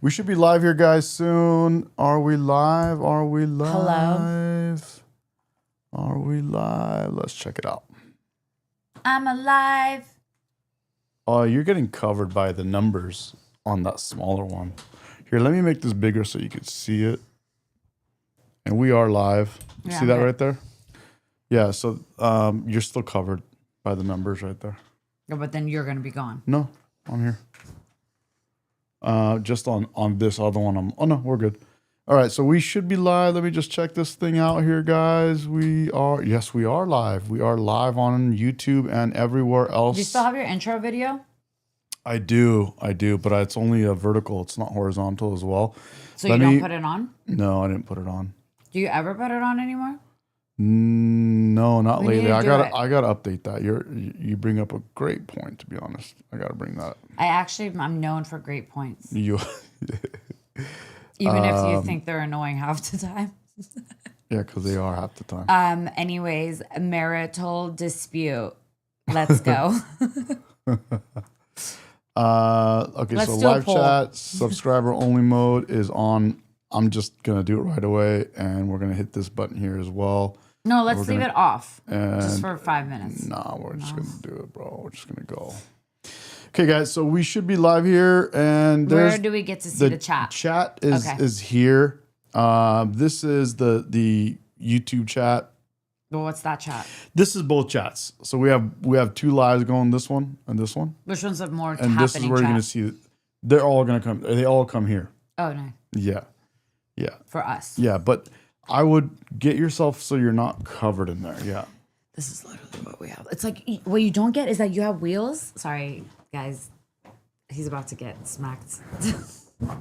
We should be live here, guys, soon. Are we live? Are we live? Hello? Are we live? Let's check it out. I'm alive. Oh, you're getting covered by the numbers on that smaller one. Here, let me make this bigger so you can see it. And we are live. You see that right there? Yeah, so you're still covered by the numbers right there. Yeah, but then you're going to be gone. No, on here. Just on this other one. Oh, no, we're good. All right, so we should be live. Let me just check this thing out here, guys. Yes, we are live. We are live on YouTube and everywhere else. Do you still have your intro video? I do, but it's only a vertical. It's not horizontal as well. So you don't put it on? No, I didn't put it on. Do you ever put it on anymore? No, not lately. I gotta update that. You bring up a great point. To be honest, I gotta bring that. I'm known for great points. You, even if you think they're annoying half the time. Yeah, because they are half the time. Anyways, marital dispute. Let's go. Okay, Let's so do a live poll. chat subscriber only mode is on. I'm just gonna do it right away, and we're gonna hit this button here as well. No, let's leave it off just And for 5 minutes. nah, we're just gonna do it, bro. We're just gonna go. Okay, guys. So we should be live here, and Where do we get to see the chat? Chat is here. This is the YouTube chat. Well, what's that chat? This is both chats. So we have two lives going. This one and this one. Which one's the more And happening this is where chat? you're gonna see. They're all gonna come. They all come here. Oh, no. Yeah. For us. Yeah, but I would get yourself so you're not covered in there. Yeah. This is literally what we have. It's like, what you don't get is that you have wheels. Sorry, guys. He's about to get smacked. All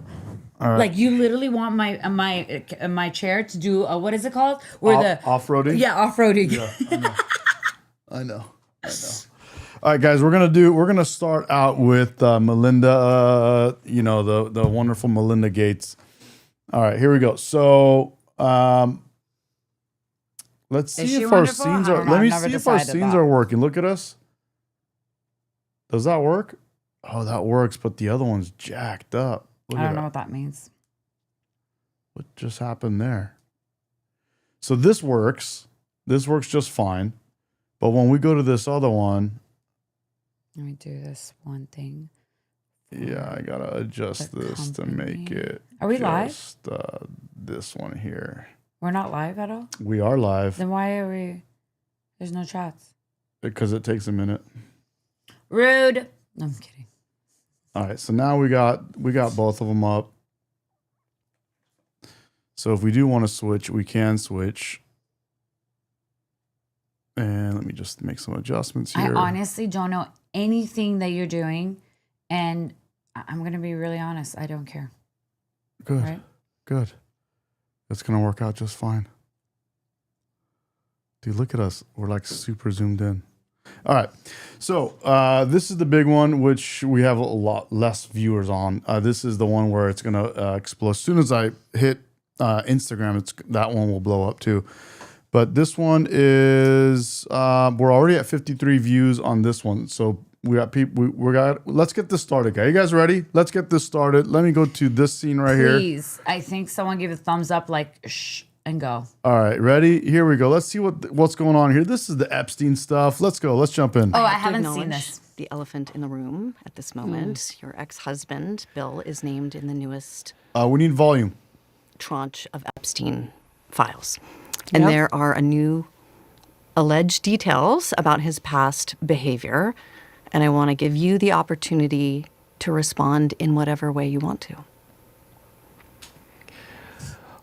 right. Like, you literally want my chair to do what is it called? Where off-roading? Yeah, off-roading. Yeah, I know. All right, guys, we're gonna start out with Melinda. The wonderful Melinda Gates. All right, here we go. So let's see if our wonderful? scenes I are. don't know. Let I've me never see if our decided scenes that. are working. Look at us. Does that work? Oh, that works, but the other one's jacked up. Look I at don't know that. what that means. What just happened there? So this works. This works just fine. But when we go to this other one, Let me do this one thing. yeah, I gotta adjust The this to company. make it. Are we live? Just this one here. We're not live at all? We are live Then why are we... There's no chats. because it takes a minute. Rude. No, I'm kidding. All right, so now we got both of them up. So if we do want to switch, we can switch. And let me just make some adjustments here. I honestly don't know anything that you're doing. And I'm going to be really honest. I don't care. Good. Right? Good. It's going to work out just fine. Dude, look at us. We're like super zoomed in. All right. So this is the big one, which we have a lot less viewers on. This is the one where it's going to explode. As soon as I hit Instagram, that one will blow up too. But this one is, we're already at 53 views on this one. So we got people, let's get this started, guys. You guys ready? Let's get this started. Let me go to this scene right here. Please. I think someone give a thumbs up like, shh, and go. All right, ready? Here we go. Let's see what's going on here. This is the Epstein stuff. Let's go. Let's jump in. Oh, I have to haven't seen acknowledge this. The elephant in the room at this moment. Your ex-husband, Bill, is named in the newest We need volume. tranche of Epstein files. And there are a new alleged details about his past behavior. And I want to give you the opportunity to respond in whatever way you want to.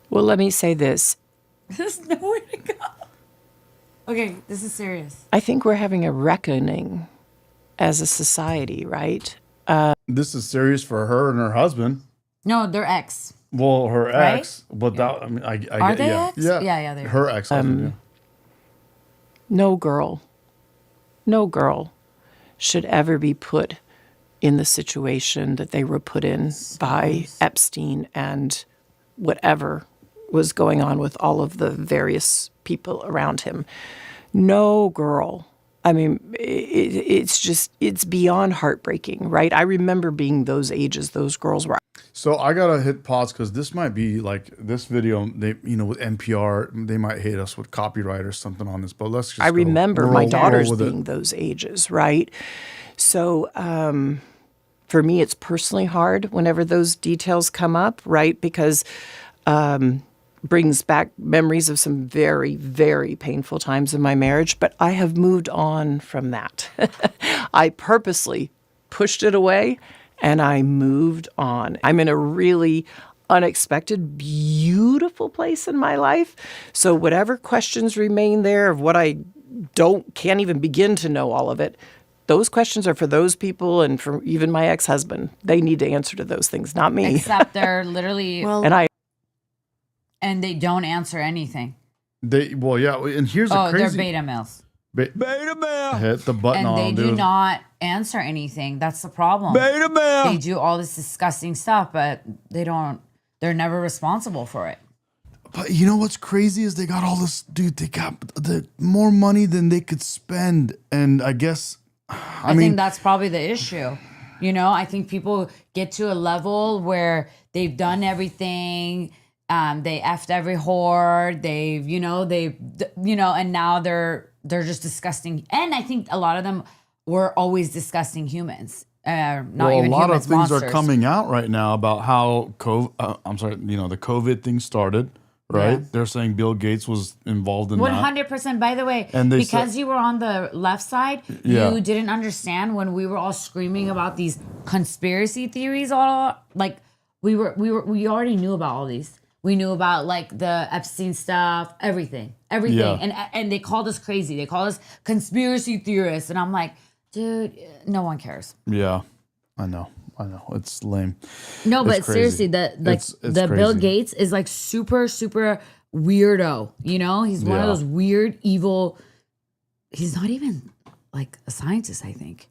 Well, let me say this. There's nowhere to go. Okay, this is serious. I think we're having a reckoning as a society, right? This is serious for her and her husband. No, they're ex. Well, her Right? ex, but that, I mean, I Are get, they yeah. ex? Yeah, Yeah, they are. her ex-husband. Yeah. No girl should ever be put in the situation that they were put in by Epstein and whatever was going on with all of the various people around him. No girl I mean, it's beyond heartbreaking, right? I remember being those ages, those girls were. So I gotta hit pause because this might be like this video. They, with NPR, they might hate us with copyright or something on this. But let's just. I remember my daughters with being those ages, right? So for me, it's personally hard whenever those details come up, right? Because brings back memories of some very, very painful times in my marriage. But I have moved on from that. I purposely pushed it away. And I moved on. I'm in a really unexpected, beautiful place in my life. So whatever questions remain there of what I can't even begin to know all of it, those questions are for those people and for even my ex-husband. They need to answer to those things, not me. Except they're literally, and they don't answer anything. And here's the crazy. They're beta males. Beta male. Hit the button and on they dude. do not answer anything. That's the problem. Beta male. They do all this disgusting stuff, but they're never responsible for it. But you know what's crazy is they got all this, dude. They got more money than they could spend, and I guess, I mean, think that's probably the issue. I think people get to a level where they've done everything. They effed every whore. And now they're just disgusting. And I think a lot of them were always disgusting humans. A lot of things monsters. are coming out right now about how the COVID thing started, right? Yeah. They're saying Bill Gates was involved in 100%. By the way, And they because you were on the left side, Yeah. you didn't understand when we were all screaming about these conspiracy theories. We already knew about all these. We knew about like the Epstein stuff, everything, Yeah. and they called us crazy. They called us conspiracy theorists, and I'm like, dude, no one cares. Yeah, I know, it's lame. No, It's but crazy. seriously, It's the Bill crazy. Gates is like super, super weirdo. He's one of Yeah. those weird, evil. He's not even like a scientist, I think.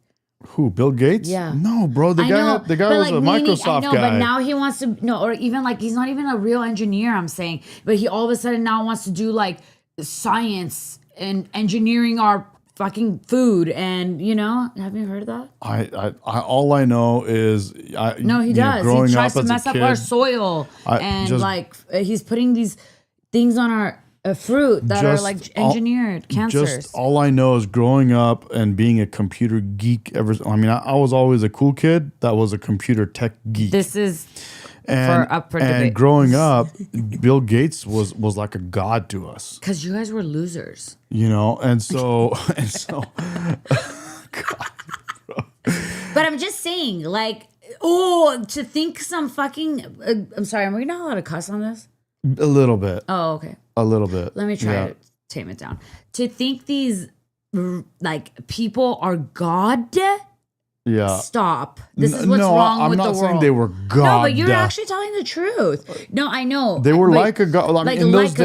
Who? Bill Gates? Yeah. No, bro. The guy was a Microsoft guy. But now he wants to or even like he's not even a real engineer. I'm saying, but he all of a sudden now wants to do like science and engineering our fucking food. And have you heard of that? I all I know is No, he does. Growing He tries up to as a mess up kid, our soil, he's putting these things on our fruit that are like engineered cancers. Just all I know is growing up and being a computer geek. I was always a cool kid that was a computer tech geek. This is up for and debate. growing up, Bill Gates was like a god to us. Because you guys were losers. And so But I'm just saying, like, to think some fucking. I'm sorry, are we not allowed to cuss on this? a little bit. Oh, okay. A little bit. Let me try to tame it down. To think these like people are God. Yeah. Stop. This is what's wrong with the world. I'm not saying they were God. No, but you're actually telling the truth. No, I know. They were but- like a god. like in those a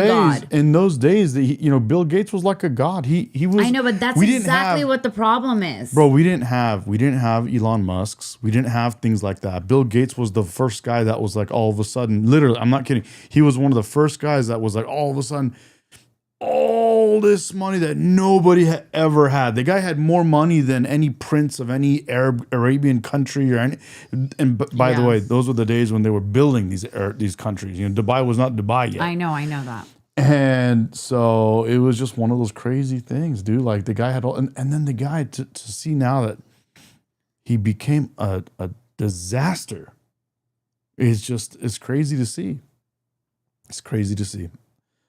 days, god. Bill Gates was like a god. He was. I know, but that's exactly what the problem is. Bro, we didn't have Elon Musk's. We didn't have things like that. Bill Gates was the first guy that was like all of a sudden, literally, I'm not kidding. He was one of the first guys that was like all of a sudden, all this money that nobody had ever had. The guy had more money than any prince of any Arabian country or any. And by the way, those were the days when they were building these countries. Dubai was not Dubai yet. I know that. And so it was just one of those crazy things, dude. Like the guy had all, and then the guy to see now that he became a disaster it's crazy to see. It's crazy to see.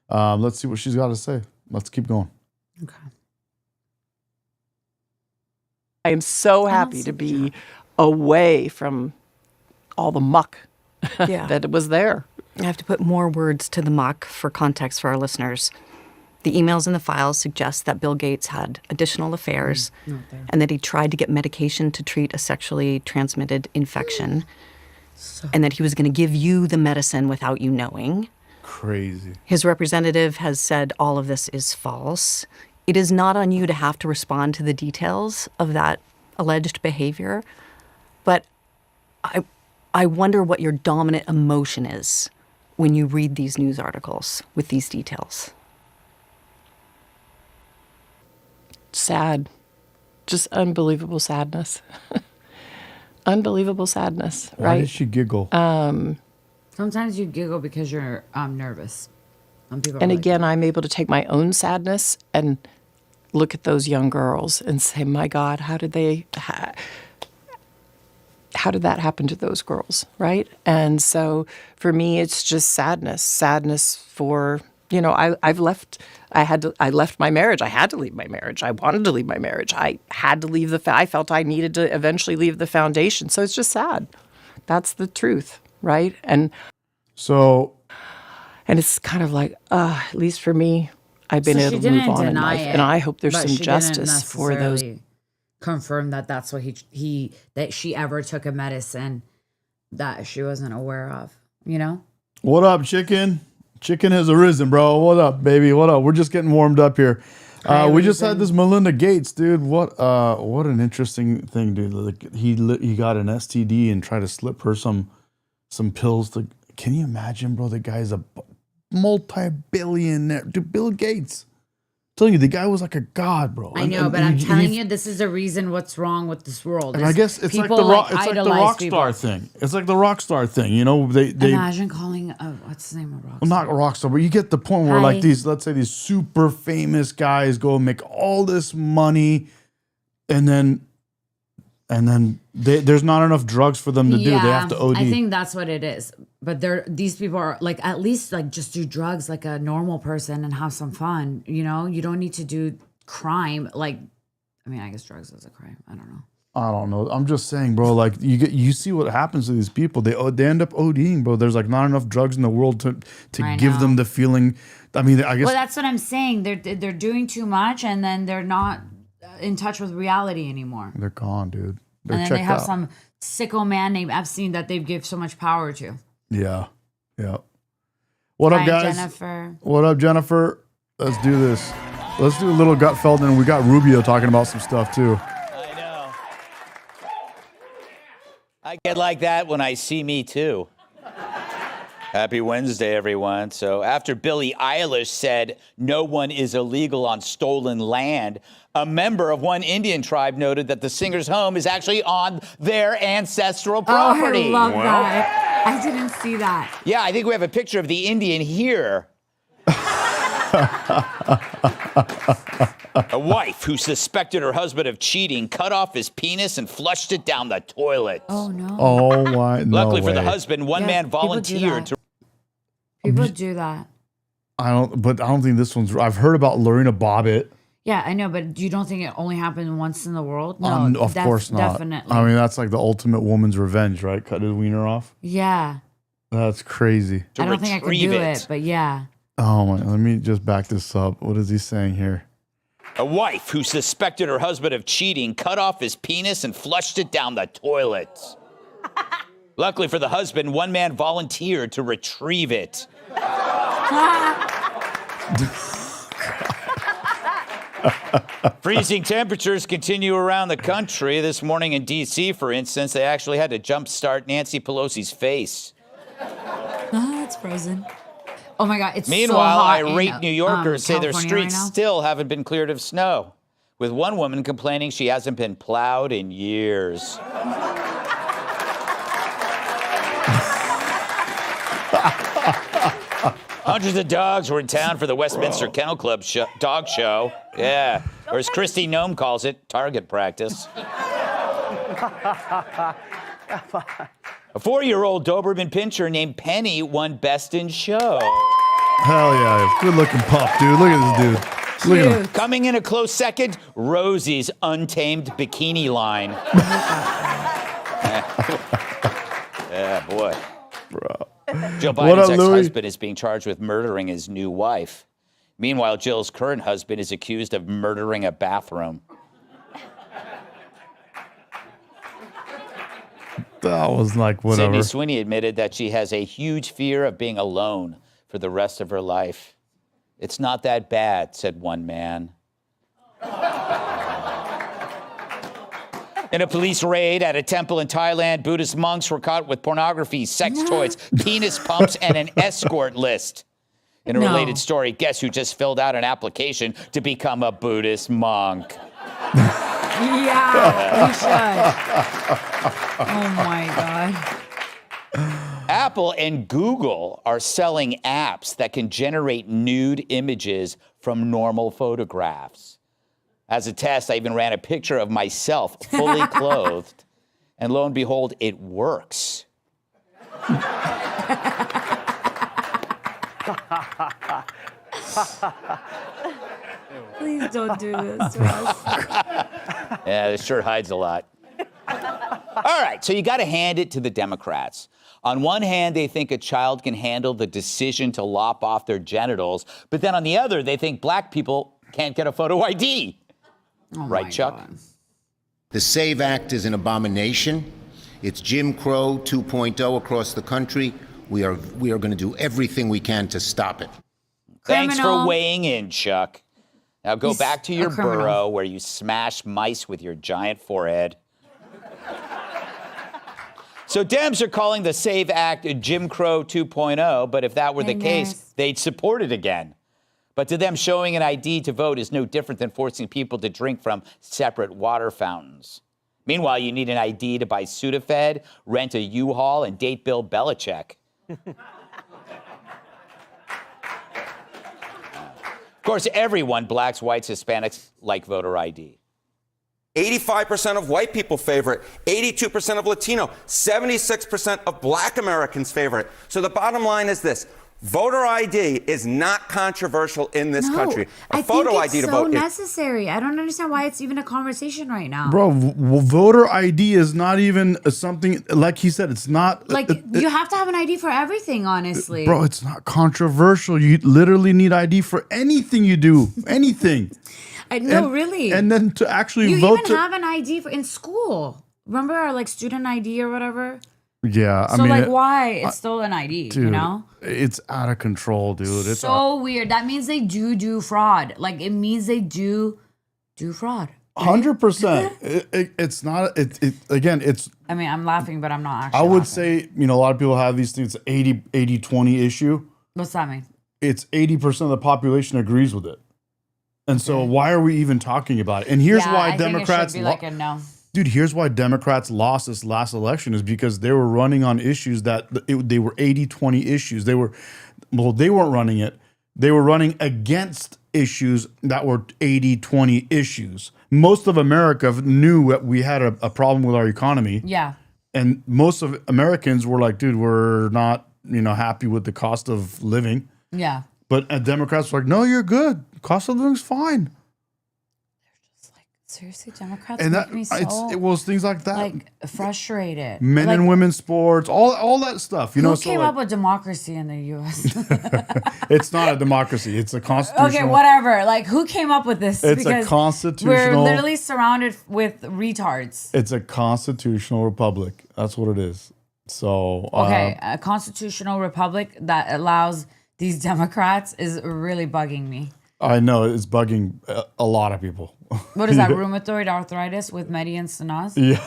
Let's see what she's got to say. Let's keep going. Okay. I am so happy to be away from all the muck that was there. I have to put more words to the muck for context for our listeners. The emails in the files suggest that Bill Gates had additional affairs and that he tried to get medication to treat a sexually transmitted infection and that he was going to give you the medicine without you knowing. Crazy. His representative has said all of this is false. It is not on you to have to respond to the details of that alleged behavior, but I wonder what your dominant emotion is when you read these news articles with these details. Sad. just unbelievable sadness. Unbelievable sadness, Why right? did she giggle? Sometimes you giggle because you're nervous. Some people are And like, again, I'm able to take my own sadness and look at those young girls and say, my God, how did that happen to those girls, right? And so for me, it's just sadness for, I left my marriage. I had to leave my marriage. I wanted to leave my marriage. I had to leave I felt I needed to eventually leave the foundation. So it's just sad. That's the truth, right? And it's kind of like, at least for me, I've been So able she to move didn't on in deny life. it, And I hope there's but some she didn't justice for those. necessarily confirm that that's what that she ever took a medicine that she wasn't aware of, What up, chicken? Chicken has arisen, bro. What up, baby? What up? We're just getting warmed up here. We just had this Melinda Gates, dude. What an interesting thing, dude. Like he got an STD and tried to slip her some pills. Can you imagine, bro? The guy's a multi-billionaire, dude. Bill Gates. I'm telling you, the guy was like a god, bro. I know, but I'm telling you, this is the reason what's wrong with this world. And I guess it's like the rock star thing. It's like the rock star thing, They imagine calling what's the name of rock well, star? not a rock star, but you get the point where like let's say these super famous guys go and make all this money, and then there's not enough drugs for them to do. They have to OD. I think that's what it is. But these people are like, at least like just do drugs like a normal person and have some fun. You don't need to do crime. Like, I mean, I guess drugs is a crime. I don't know. I'm just saying, bro. Like you see what happens to these people. They end up ODing, bro. There's like not enough drugs in the world to give them the feeling. I mean, I guess. Well, that's what I'm saying. They're doing too much, and then they're not in touch with reality anymore. They're gone, dude. They're and then they have some sicko man named Epstein that they give so much power to. Yeah. What up, guys? Jennifer. What up, Jennifer? Let's do this. Let's do a little Gutfeld, and we got Rubio talking about some stuff too. I know. I get like that when I see Me Too. Happy Wednesday, everyone. So after Billie Eilish said no one is illegal on stolen land, a member of one Indian tribe noted that the singer's home is actually on their ancestral property. Oh, I love that. I didn't see that. Yeah, I think we have a picture of the Indian here. A wife who suspected her husband of cheating cut off his penis and flushed it down the toilet. Oh, no. Oh, my. Luckily no for the way. husband, one man volunteered to. People do that. I don't think this one's. I've heard about Lorena Bobbitt. Yeah, I know, but you don't think it only happened once in the world? No, of course not. Definitely. I mean, that's like the ultimate woman's revenge, right? Cut his wiener off. Yeah. That's crazy. I don't think I could do it, but yeah. Oh my! Let me just back this up. What is he saying here? A wife who suspected her husband of cheating cut off his penis and flushed it down the toilet. Luckily for the husband, one man volunteered to retrieve it. Freezing temperatures continue around the country. This morning in D.C., for instance, they actually had to jumpstart Nancy Pelosi's face. Oh, it's frozen. Oh my God, it's Meanwhile, so hot irate New Yorkers say their California streets right now. still haven't been cleared of snow, with one woman complaining she hasn't been plowed in years. Hundreds of dogs were in town for the Westminster Kennel Club dog show. Yeah, or as Christy Nome calls it, target practice. A 4-year-old Doberman Pinscher named Penny won Best in Show. Hell yeah! Good looking pup, dude. Look at this dude. Look at him. Coming in a close second, Rosie's untamed bikini line. Yeah, boy. Bro. Jill What Biden's up, Louis? ex-husband is being charged with murdering his new wife. Meanwhile, Jill's current husband is accused of murdering a bathroom. That was like whatever. Sydney Sweeney admitted that she has a huge fear of being alone for the rest of her life. It's not that bad, said one man. In a police raid at a temple in Thailand, Buddhist monks were caught with pornography, sex toys, penis pumps, and an escort list. In a related story, guess who just filled out an application to become a Buddhist monk? Yeah, we should. Oh my God. Apple and Google are selling apps that can generate nude images from normal photographs. As a test, I even ran a picture of myself fully clothed, and lo and behold, it works. Please don't do this to us. Yeah, this sure hides a lot. All right, so you got to hand it to the Democrats. On one hand, they think a child can handle the decision to lop off their genitals, but then on the other, they think black people can't get a photo ID. Oh Right, my Chuck? God. The SAVE Act is an abomination. It's Jim Crow 2.0 across the country. We are going to do everything we can to stop it. Thanks for Criminal. weighing in, Chuck. Now go He's back to a your criminal. burrow where you smash mice with your giant forehead. So Dems are calling the SAVE Act Jim Crow 2.0, but if that were the case, they'd support it again. But to them, showing an ID to vote is no different than forcing people to drink from separate water fountains. Meanwhile, you need an ID to buy Sudafed, rent a U-Haul, and date Bill Belichick. Of course, everyone, blacks, whites, Hispanics, like voter ID. 85% of white people favor it, 82% of Latino, 76% of black Americans favor it. So the bottom line is this. Voter ID is not controversial in this country. I photo think it's ID to so vote is necessary. I don't understand why it's even a conversation right now. Bro, voter ID is not even something, like he said, it's not. Like, you have to have an ID for everything, honestly. Bro, it's not controversial. You literally need ID for anything you do, anything. No, really. And then to actually you vote. even have an ID in school. Remember our like student ID or whatever? Yeah, I So mean, like, why? It's still an ID, dude, you know? it's out of control, dude. It's So weird. That means they do fraud. Like, it means they do fraud. 100%. It's not. Again. It's. I mean, I'm laughing, but I'm not actually I would laughing. say, a lot of people have these things. 80-20 issue. What's that mean? It's 80% of the population agrees with it, and so why are we even talking about it? And here's Yeah, why I Democrats. think it should be like a no. Dude, here's why Democrats lost this last election is because they were running on issues that they were 80-20 issues. They weren't running it. They were running against issues that were 80-20 issues. Most of America knew that we had a problem with our economy. Yeah. And most of Americans were like, dude, we're not, happy with the cost of living. Yeah. But Democrats were like, no, you're good. Cost of living's fine. Seriously, Democrats And make me so it was things like that. like frustrated. Men like, and women's sports, all that stuff. Who So came like, up with democracy in the U.S.? it's not a democracy. It's a constitutional. Okay, whatever. Like, who came up with this? It's a Because constitutional. we're literally surrounded with retards. It's a constitutional republic. That's what it is. So Okay, a constitutional republic that allows these Democrats is really bugging me. I know it's bugging a lot of people. What is that, rheumatoid arthritis with Medi and Sanaz? Yeah,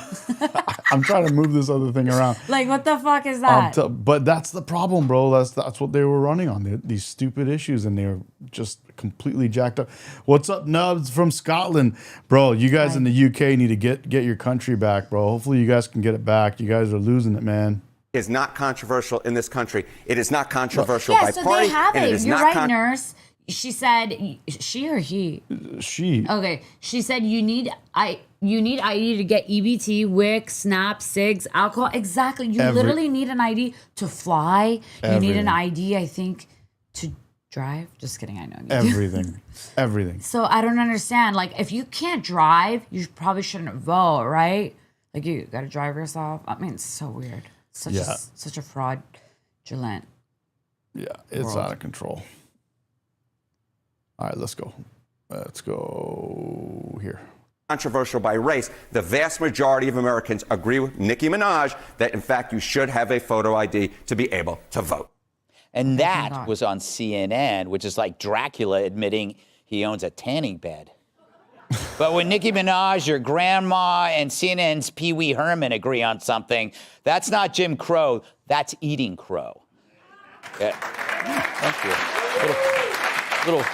I'm trying to move this other thing around. Like, what the fuck is that? But that's the problem, bro. That's what they were running on. These stupid issues, and they were just completely jacked up. What's up, Nubs from Scotland, bro? You guys in the UK need to get your country back, bro. Hopefully, you guys can get it back. You guys are losing it, man. is not controversial in this country. It is not controversial Yeah, by so party. they have and it. it is You're not right, nurse. She said, she or he? She. Okay, she said you need ID to get EBT, WIC, SNAP, SIGs, alcohol. Exactly. You literally need an ID to fly. You need an ID, I think, to drive. Just kidding. I know. Everything. So I don't understand. Like, if you can't drive, you probably shouldn't vote, right? Like, you got to drive yourself. I mean, it's so weird. Such a fraudulent. Yeah, it's out of control. All right, let's go. Let's go here. Controversial by race. The vast majority of Americans agree with Nicki Minaj that, in fact, you should have a photo ID to be able to vote. And that was on CNN, which is like Dracula admitting he owns a tanning bed. But when Nicki Minaj, your grandma, and CNN's Pee Wee Herman agree on something, that's not Jim Crow, that's eating crow. Yeah. Thank you. Little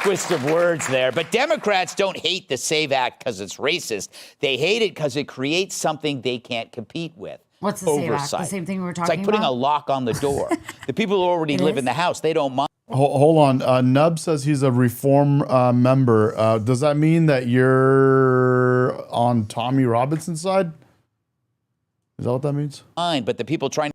twist of words there. But Democrats don't hate the SAVE Act because it's racist. They hate it because it creates something they can't compete with. What's the SAVE Act? The same thing we were talking about? It's like putting a lock on the door. The people who already live in the house, they don't mind. Hold on. Nub says he's a reform member. Does that mean that you're on Tommy Robinson's side? Is that what that means? But the people trying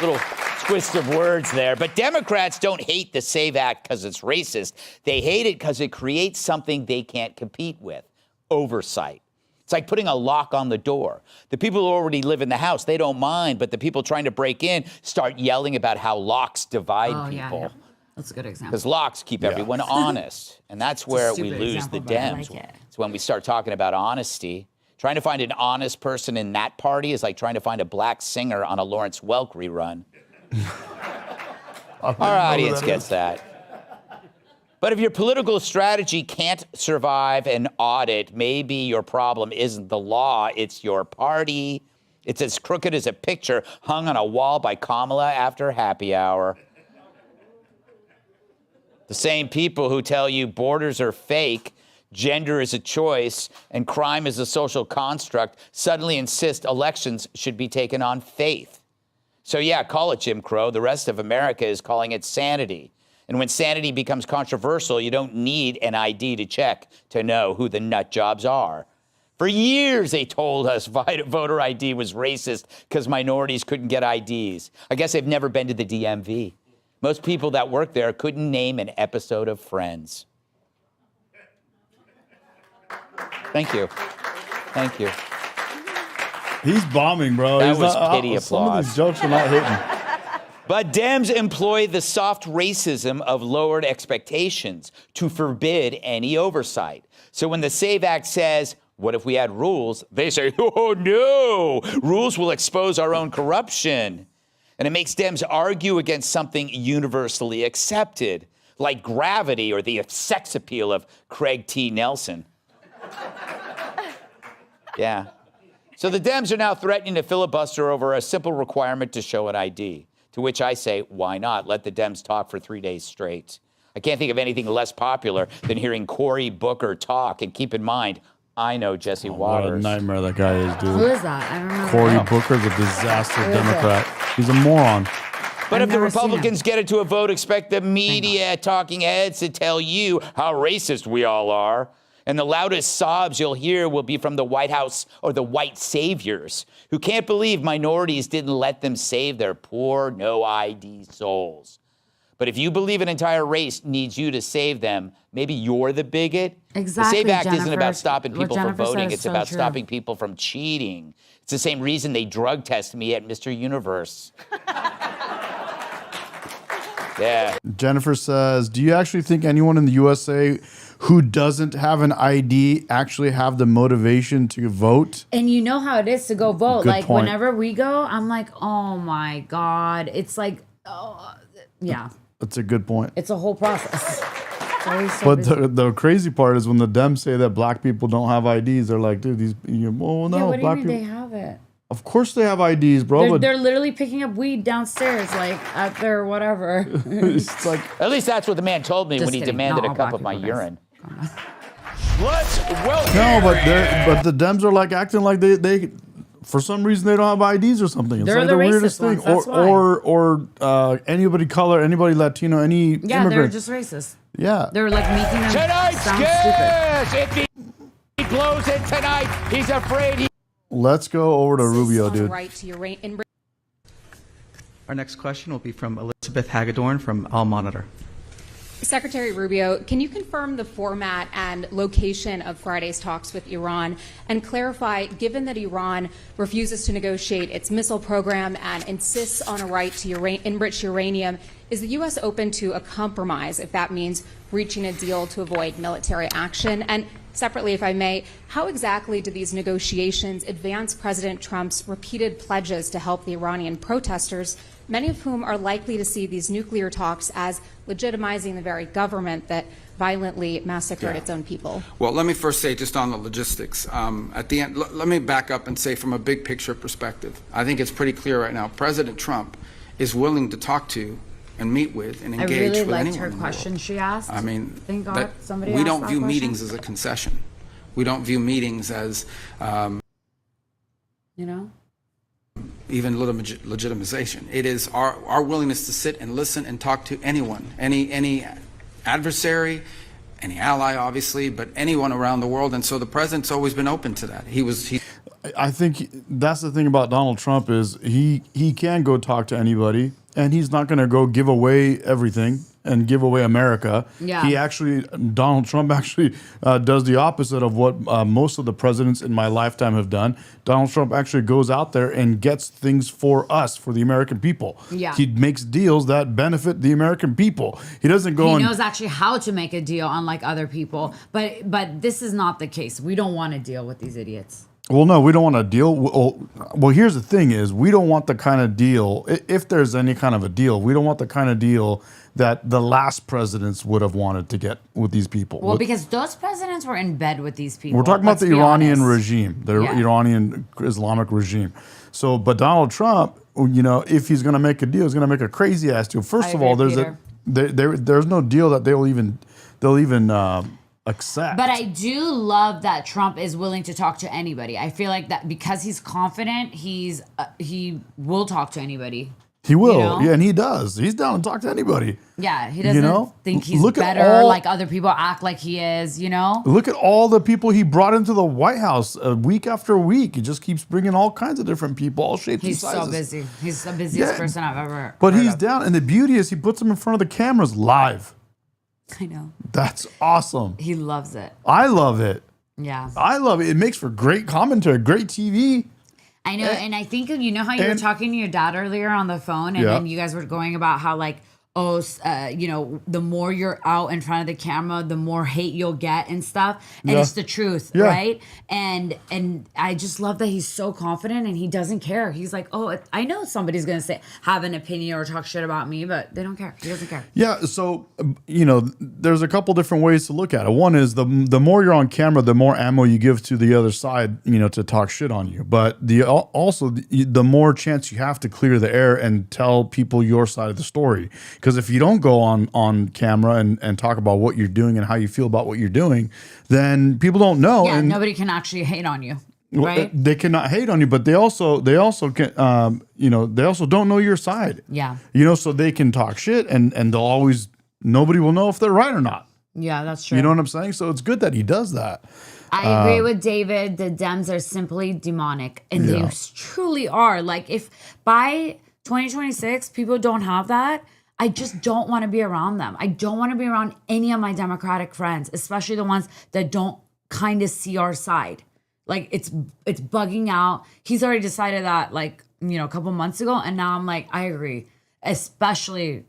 little twist of words there. But Democrats don't hate the SAVE Act because it's racist. They hate it because it creates something they can't compete with. Oversight. It's like putting a lock on the door. The people who already live in the house, they don't mind, but the people trying to break in start yelling about how locks divide people. Yeah. That's a good example. Because locks keep everyone honest. And that's where we lose example, the but I Dems. like it. It's when we start talking about honesty. Trying to find an honest person in that party is like trying to find a black singer on a Lawrence Welk rerun. Our audience gets that. But if your political strategy can't survive an audit, maybe your problem isn't the law, it's your party. It's as crooked as a picture hung on a wall by Kamala after happy hour. The same people who tell you borders are fake, gender is a choice, and crime is a social construct suddenly insist elections should be taken on faith. So yeah, call it Jim Crow. The rest of America is calling it sanity. And when sanity becomes controversial, you don't need an ID to check to know who the nut jobs are. For years, they told us voter ID was racist because minorities couldn't get IDs. I guess they've never been to the DMV. Most people that work there couldn't name an episode of Friends. Thank you. Thank you. He's bombing, bro. That He's was not, pity Some of applause. these jokes are not hitting. But Dems employ the soft racism of lowered expectations to forbid any oversight. So when the SAVE Act says, what if we had rules? They say, oh, no, rules will expose our own corruption. And it makes Dems argue against something universally accepted, like gravity or the sex appeal of Craig T. Nelson. Yeah. So the Dems are now threatening to filibuster over a simple requirement to show an ID. To which I say, why not? Let the Dems talk for 3 days straight. I can't think of anything less popular than hearing Cory Booker talk. And keep in mind, I know Jesse What a Waters. nightmare that guy is, dude. Who is that? I don't remember. Cory Booker's a disaster Democrat. He's a moron. But if the never seen him. Republicans get it to a vote, expect the media talking heads to tell you how racist we all are. And the loudest sobs you'll hear will be from the White House or the white saviors who can't believe minorities didn't let them save their poor, no ID souls. But if you believe an entire race needs you to save them, maybe you're the bigot. Exactly, The SAVE Act isn't Jennifer. about stopping What people from Jennifer said voting. is It's so about true. stopping people from cheating. It's the same reason they drug test me at Mr. Universe. Yeah. Jennifer says, do you actually think anyone in the USA who doesn't have an ID actually have the motivation to vote? And you know how it is to go vote. Good Like, point. whenever we go, I'm like, oh my God. It's like, oh, yeah. That's a good point. It's a whole process. It's always so But busy. the crazy part is when the Dems say that black people don't have IDs, they're like, dude, well, no, yeah, what do you black mean people. they have it? Of course they have IDs, bro. But They're literally picking up weed downstairs, like at their whatever. it's like, At least that's what the man told me Just when he kidding. demanded Not a all cup black of my people, guys. urine. Let's welcome. no, but the Dems are like acting like they for some reason they don't have IDs or something. It's They're like the the racist weirdest thing. ones, that's why. Or anybody color, anybody Latino, any Yeah, immigrant. they're just racist. yeah. They're like making them Tonight's sound stupid. guest, if he blows it tonight, he's afraid he. Let's go over to Rubio, on the dude. right to your in Our next question will be from Elizabeth Hagedorn from All Monitor. Secretary Rubio, can you confirm the format and location of Friday's talks with Iran and clarify, given that Iran refuses to negotiate its missile program and insists on a right to enrich uranium, is the U.S. open to a compromise if that means reaching a deal to avoid military action? And separately, if I may, how exactly do these negotiations advance President Trump's repeated pledges to help the Iranian protesters, many of whom are likely to see these nuclear talks as legitimizing the very government that violently massacred its own people? Well, let me first say just on the logistics. At the end, let me back up and say from a big picture perspective, I think it's pretty clear right now, President Trump is willing to talk to and meet with and I engage really with liked anyone her in the question world. she asked. I mean, Thank God that somebody we asked don't that view question. meetings as a concession. We don't view meetings as You know? even legitimization. It is our willingness to sit and listen and talk to anyone, any adversary, any ally, obviously, but anyone around the world. And so the president's always been open to that. I think that's the thing about Donald Trump is he can go talk to anybody, and he's not going to go give away everything and give away America. Yeah. Donald Trump actually does the opposite of what most of the presidents in my lifetime have done. Donald Trump actually goes out there and gets things for us, for the American people. Yeah. He makes deals that benefit the American people. He doesn't go He and knows actually how to make a deal, unlike other people. But this is not the case. We don't want to deal with these idiots. Well, no, we don't want to deal. Well, here's the thing: is we don't want the kind of deal. If there's any kind of a deal, we don't want the kind of deal that the last presidents would have wanted to get with these people. Well, because those presidents were in bed with these people. We're talking about let's the be Iranian honest. regime, the Yeah. Iranian Islamic regime. So, but Donald Trump, if he's going to make a deal, he's going to make a crazy ass deal. First I of all, agree, there's no deal that they'll even accept. But I do love that Trump is willing to talk to anybody. I feel like that because he's confident, he will talk to anybody. He will, You know? yeah, and he does. He's down to talk to anybody. Yeah, he doesn't think he's Look at better all- like other people act like he is, Look at all the people he brought into the White House week after week. He just keeps bringing all kinds of different people, all shapes He's and sizes. so busy. He's the busiest Yeah. person I've ever But heard he's of. down, and the beauty is he puts them in front of the cameras live. I know. That's awesome. He loves it. I love it. Yeah. I love it. It makes for great commentary, great TV. I know, and I think how you were and- talking to your dad earlier on the phone, and Yeah. then you guys were going about how the more you're out in front of the camera, the more hate you'll get and stuff, and Yeah. it's the truth, Yeah. right? And I just love that he's so confident and he doesn't care. He's like, I know somebody's gonna have an opinion or talk shit about me, but they don't care. He doesn't care. Yeah, so there's a couple different ways to look at it. One is the more you're on camera, the more ammo you give to the other side, to talk shit on you. But the more chance you have to clear the air and tell people your side of the story. Because if you don't go on camera and talk about what you're doing and how you feel about what you're doing, then people don't know. Yeah, and nobody can actually hate on you, right? They cannot hate on you, but they also can they also don't know your side. Yeah. So they can talk shit and nobody will know if they're right or not. Yeah, that's true. You know what I'm saying? So it's good that he does that. I agree with David. The Dems are simply demonic, and Yeah. they truly are. Like, if by 2026 people don't have that, I just don't want to be around them. I don't want to be around any of my Democratic friends, especially the ones that don't kind of see our side. Like, it's bugging out. He's already decided that, a couple months ago, and now I'm like, I agree. Especially,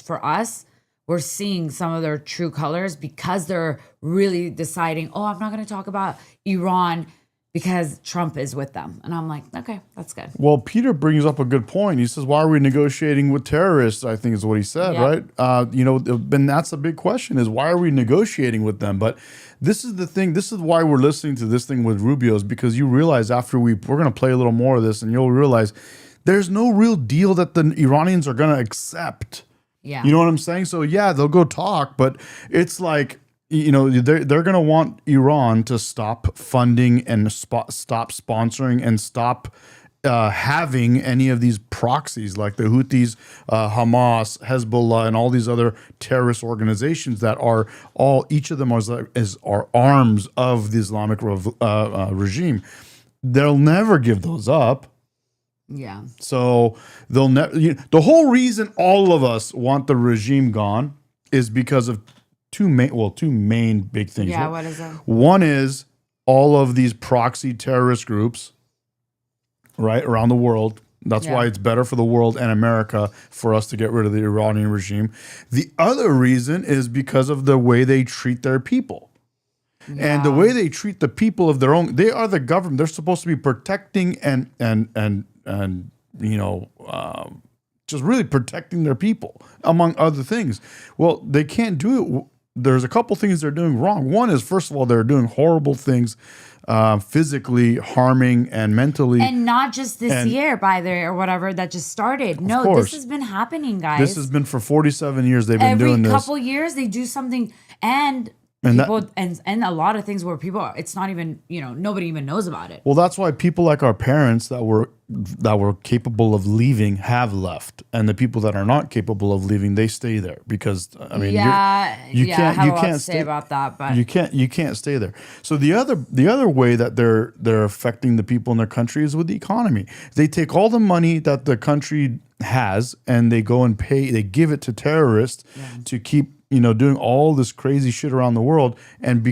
for us, we're seeing some of their true colors because they're really deciding, I'm not going to talk about Iran because Trump is with them. And I'm like, okay, that's good. Well, Peter brings up a good point. He says, why are we negotiating with terrorists? I think is what he said, Yeah. right? And that's the big question is why are we negotiating with them? But this is the thing. This is why we're listening to this thing with Rubio's, because you realize after we're going to play a little more of this and you'll realize there's no real deal that the Iranians are going to accept. Yeah. You know what I'm saying? So yeah, they'll go talk, but it's like, they're going to want Iran to stop funding and stop sponsoring and stop having any of these proxies like the Houthis, Hamas, Hezbollah, and all these other terrorist organizations that are each of them are arms of the Islamic regime. They'll never give those up. Yeah. So they'll never. The whole reason all of us want the regime gone is because of two main big things. Yeah, what is it? One is all of these proxy terrorist groups, right, around the world. That's why it's better for the world and America for us to get rid of the Iranian regime. The other reason is because of the way they treat their people. And the way they treat the people of their own, they are the government. They're supposed to be protecting and just really protecting their people, among other things. Well, they can't do it. There's a couple things they're doing wrong. One is, first of all, they're doing horrible things physically harming and mentally. And not just this And- year, by the way, or whatever that just started. No, course. this has been happening, guys. This has been for 47 years. They've been doing Every this. couple years they do something, and people and a lot of things where people, it's not even, nobody even knows about it. Well, that's why people like our parents that were capable of leaving have left, and the people that are not capable of leaving, they stay there because I mean, I have a lot to say stay about that, but you can't stay there. So the other way that they're affecting the people in their country is with the economy. They take all the money that the country has and they go and they give it to terrorists to keep doing all this crazy shit around the world, and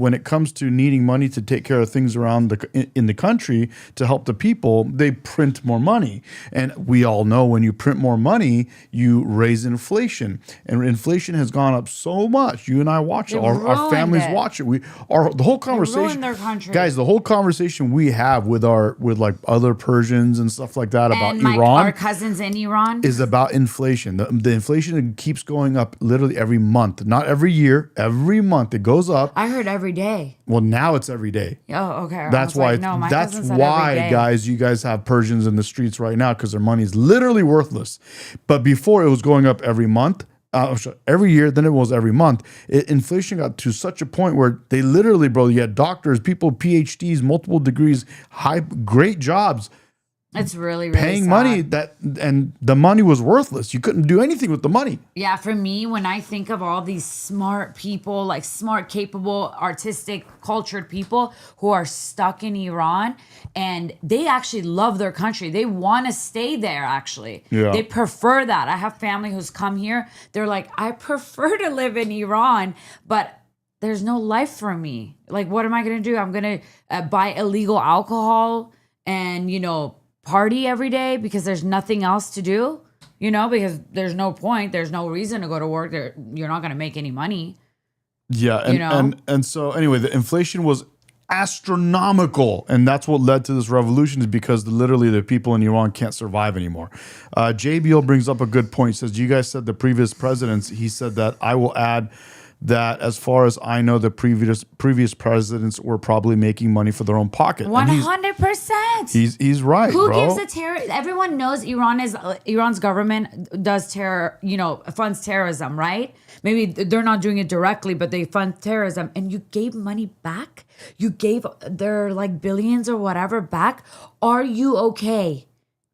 when it comes to needing money to take care of things around in the country to help the people, they print more money. And we all know when you print more money, you raise inflation, and inflation has gone up so much. You and I watch it. Our families watch it. The whole conversation, ruined their country. guys. The whole conversation we have with like other Persians and stuff like that about and Iran, our cousins in Iran, is about inflation. The inflation keeps going up literally every month, not every year. Every month it goes up. I heard every day. Well, now it's every day. Oh, okay. That's why. No, my that's cousin said why, every day. guys. You guys have Persians in the streets right now because their money is literally worthless. But before it was going up every month, every year. Then it was every month. Inflation got to such a point where they literally, bro. You had doctors, people, PhDs, multiple degrees, great jobs. It's really, really paying sad. money and the money was worthless. You couldn't do anything with the money. Yeah, for me, when I think of all these smart people, like smart, capable, artistic, cultured people who are stuck in Iran, and they actually love their country. They want to stay there, actually. Yeah. They prefer that. I have family who's come here. They're like, I prefer to live in Iran, but there's no life for me. Like, what am I going to do? I'm going to buy illegal alcohol and, party every day because there's nothing else to do, because there's no point. There's no reason to go to work. You're not going to make any money. Yeah. And so anyway, the inflation was astronomical. And that's what led to this revolution, is because literally the people in Iran can't survive anymore. JBL brings up a good point. He says, you guys said the previous presidents. He said that I will add that as far as I know, the previous presidents were probably making money for their own pocket. 100%. He's right, Who bro. gives a terror? Everyone knows Iran's government does funds terrorism, right? Maybe they're not doing it directly, but they fund terrorism. And you gave money back? You gave their like billions or whatever back? Are you okay?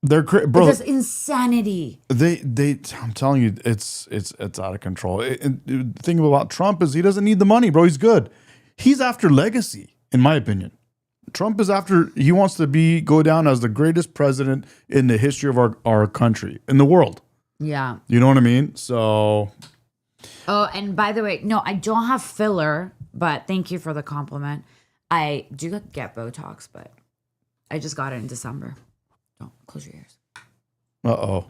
They're bro. That's insanity. I'm telling you, it's out of control. The thing about Trump is he doesn't need the money, bro. He's good. He's after legacy, in my opinion. Trump is he wants to go down as the greatest president in the history of our country, in the world. Yeah. You know what I mean? So. Oh, and by the way, no, I don't have filler, but thank you for the compliment. I do get Botox, but I just got it in December. Don't close your ears. Uh-oh.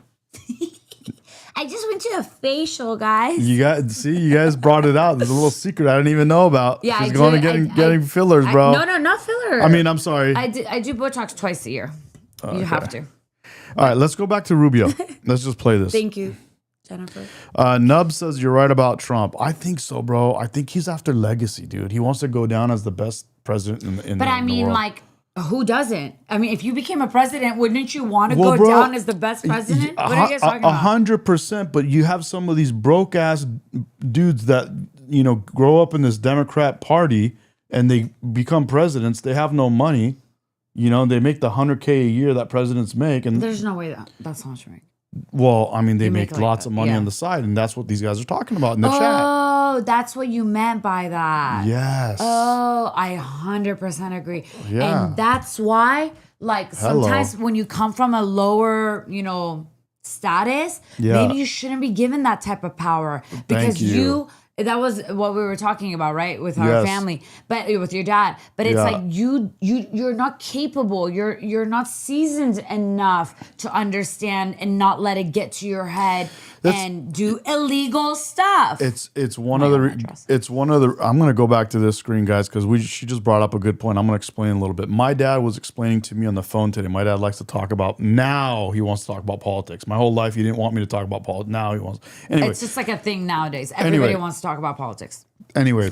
I just went to a facial, guys. You guys brought it out. There's a little secret I didn't even know about. Yeah, She's I going do. and getting fillers, bro. No, not filler. I mean, I'm sorry. I do Botox twice a year. Okay. You have to. All right, let's go back to Rubio. Let's just play this. Thank you, Jennifer. Nub says you're right about Trump. I think so, bro. I think he's after legacy, dude. He wants to go down as the best president in the world. Like, who doesn't? I mean, if you became a president, wouldn't you want to go down as the best president? What are you guys talking about? 100%. But you have some of these broke ass dudes that grow up in this Democrat party and they become presidents. They have no money. They make the $100K a year that presidents make, and there's no way that's how much you make. Well, I mean, they make like lots of money yeah. on the side, and that's what these guys are talking about in the chat. Oh, that's what you meant by that. Yes. Oh, I 100% agree. Yeah. And that's why, like, sometimes when you come from a lower, status, maybe you shouldn't be given that type of power because that was what we were talking about, right? With our family, but with your dad. But it's like you're not capable. You're not seasoned enough to understand and not let it get to your head and do illegal stuff. It's one of the. I'm gonna go back to this screen, guys, because she just brought up a good point. I'm gonna explain a little bit. My dad was explaining to me on the phone today. My dad likes to talk about. Now he wants to talk about politics. My whole life he didn't want me to talk about politics. Now he wants. Anyway, it's just like a thing nowadays. Everybody wants to talk about politics. Anyway,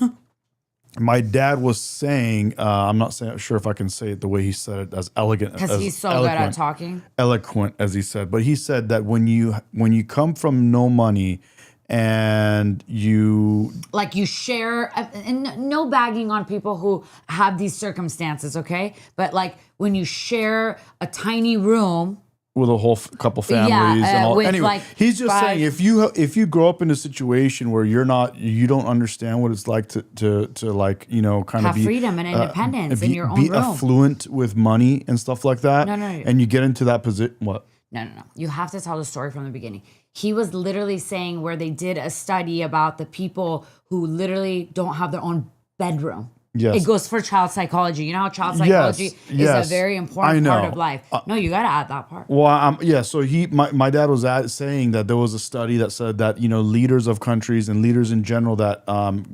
my dad was saying, I'm not sure if I can say it the way he said it, as elegant, Because as he's so good at talking. eloquent as he said. But he said that when you come from no money and you Like you share, and no bagging on people who have these circumstances, okay? But like when you share a tiny room with a whole couple families and all. with Anyway, like he's just 5 saying if you grow up in a situation where you don't understand what it's like to like kind have of be freedom and independence in your own be room. affluent with money and stuff like that. No. And you get into that position. What? No. You have to tell the story from the beginning. He was literally saying where they did a study about the people who literally don't have their own bedroom. Yes. It goes for child psychology. You know how child psychology is a very important part of life. No, you got to add that part. Well, so my dad was saying that there was a study that said that leaders of countries and leaders in general that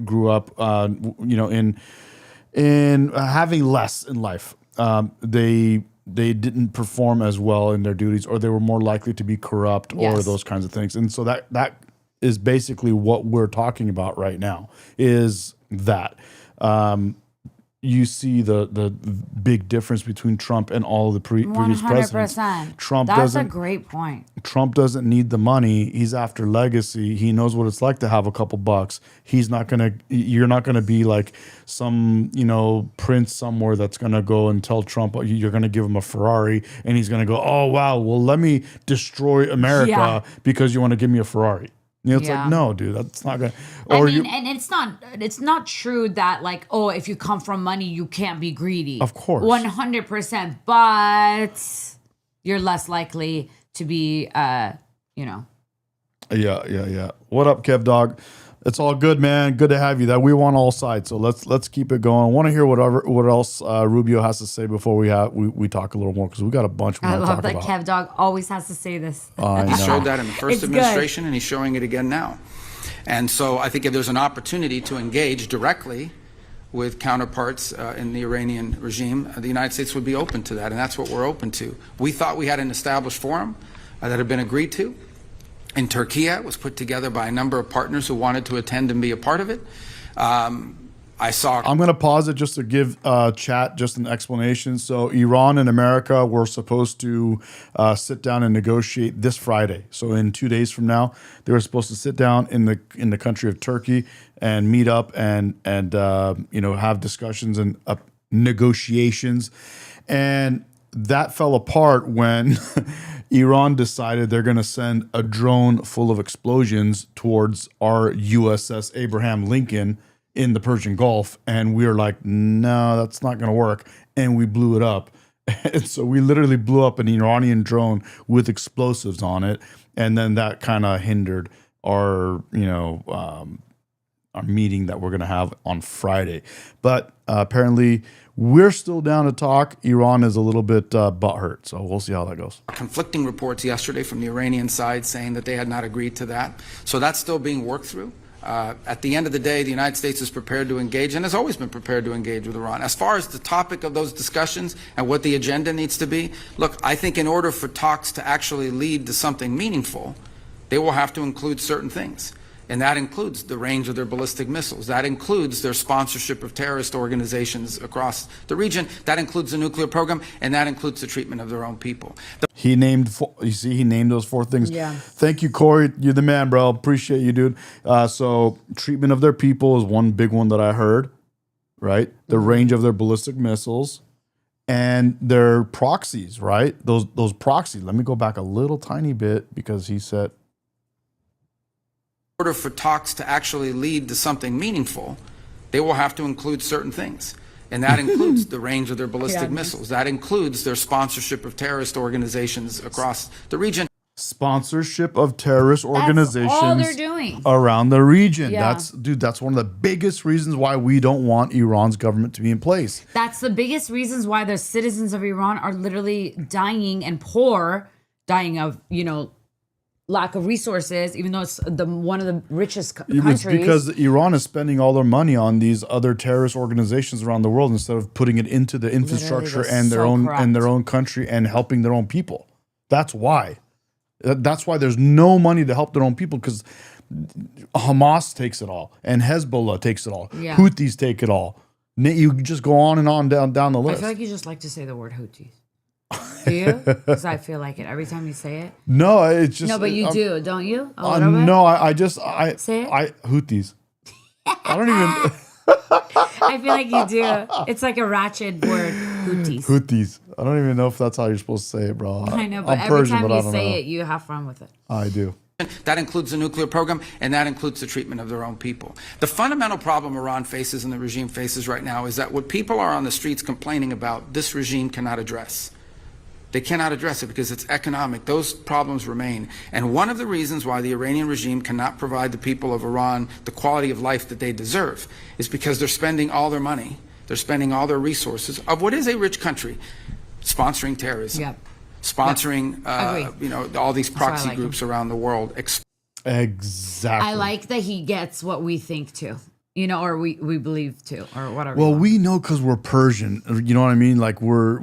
grew up in having less in life, they didn't perform as well in their duties, or they were more likely to be corrupt, or those kinds of things. And so that is basically what we're talking about right now. Is that you see the big difference between Trump and all of the previous presidents. 100%. That's a great point. Trump doesn't need the money. He's after legacy. He knows what it's like to have a couple bucks. You're not gonna be like some, prince somewhere that's gonna go and tell Trump you're gonna give him a Ferrari, and he's gonna go, oh wow, well let me destroy America because you want to give me a Ferrari. It's like, no, dude, that's not gonna. And it's not true that like, oh, if you come from money, you can't be greedy. Of course, 100%. But you're less likely to be, Yeah. What up, Kev Dog? It's all good, man. Good to have you. That we want all sides, so let's keep it going. I want to hear what else Rubio has to say before we talk a little more, because we got a bunch we I want to love talk that about. Kev Dog always has to say this. I He know. showed that in the first It's administration, good. and he's showing it again now. And so I think if there's an opportunity to engage directly with counterparts in the Iranian regime, the United States would be open to that, and that's what we're open to. We thought we had an established forum that had been agreed to in Turkey. It was put together by a number of partners who wanted to attend and be a part of it. I'm going to pause it just to give chat just an explanation. So Iran and America were supposed to sit down and negotiate this Friday. So in 2 days from now, they were supposed to sit down in the country of Turkey and meet up and have discussions and negotiations. And that fell apart when Iran decided they're going to send a drone full of explosions towards our USS Abraham Lincoln in the Persian Gulf. And we were like, no, that's not going to work. And we blew it up. And so we literally blew up an Iranian drone with explosives on it. And then that kind of hindered our, our meeting that we're going to have on Friday. But apparently we're still down to talk. Iran is a little bit butthurt. So we'll see how that goes. conflicting reports yesterday from the Iranian side saying that they had not agreed to that. So that's still being worked through. At the end of the day, the United States is prepared to engage and has always been prepared to engage with Iran. As far as the topic of those discussions and what the agenda needs to be, look, I think in order for talks to actually lead to something meaningful, they will have to include certain things. And that includes the range of their ballistic missiles. That includes their sponsorship of terrorist organizations across the region. That includes the nuclear program, and that includes the treatment of their own people. He named those 4 things. Yeah. Thank you, Corey. You're the man, bro. Appreciate you, dude. So treatment of their people is one big one that I heard, right? The range of their ballistic missiles and their proxies, right? Those proxies. Let me go back a little tiny bit because he said, In order for talks to actually lead to something meaningful, they will have to include certain things. And that includes the range of their ballistic missiles. That includes their sponsorship of terrorist organizations across the region. Sponsorship of terrorist organizations all they're doing around the region. Yeah. That's one of the biggest reasons why we don't want Iran's government to be in place. That's the biggest reasons why the citizens of Iran are literally dying and poor, dying of, lack of resources, even though it's one of the richest countries. It's because Iran is spending all their money on these other terrorist organizations around the world instead of putting it into the infrastructure Literally, and their so own country and helping their own people. That's why. That's why there's no money to help their own people, because Hamas takes it all, and Hezbollah takes it all. Yeah. Houthis take it all. You just go on and on down the I list. feel like you just like to say the word Houthis. Do you? Because I feel like it every time you say it. No, it's just No, but you do, don't you? A little bit? no, I Say it? Houthis. I don't even I feel like you do. It's like a ratchet word, Houthis. Houthis. I don't even know if that's how you're supposed to say it, bro. I know, but I'm every Persian, time but I you don't say know. it, you have fun with it. I do. That includes the nuclear program, and that includes the treatment of their own people. The fundamental problem Iran faces and the regime faces right now is that what people are on the streets complaining about, this regime cannot address. They cannot address it because it's economic. Those problems remain. And one of the reasons why the Iranian regime cannot provide the people of Iran the quality of life that they deserve is because they're spending all their money, they're spending all their resources of what is a rich country, sponsoring terrorism. Yep. Sponsoring, Agree. all these why I proxy like groups around the world. Exactly. I like that he gets what we think too, or we believe too, or whatever. Well, we know because we're Persian. You know what I mean? Like we're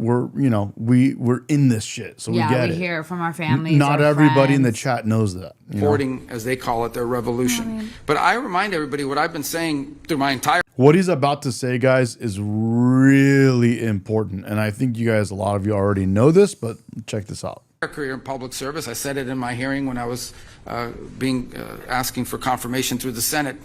in this shit, so we get it. hear it from our families. Not our everybody in the friends. chat knows that. Supporting, as they call it, their revolution. But I remind everybody what I've been saying through my entire What he's about to say, guys, is really important, and I think a lot of you already know this, but check this out. career in public service. I said it in my hearing when I was asking for confirmation through the Senate.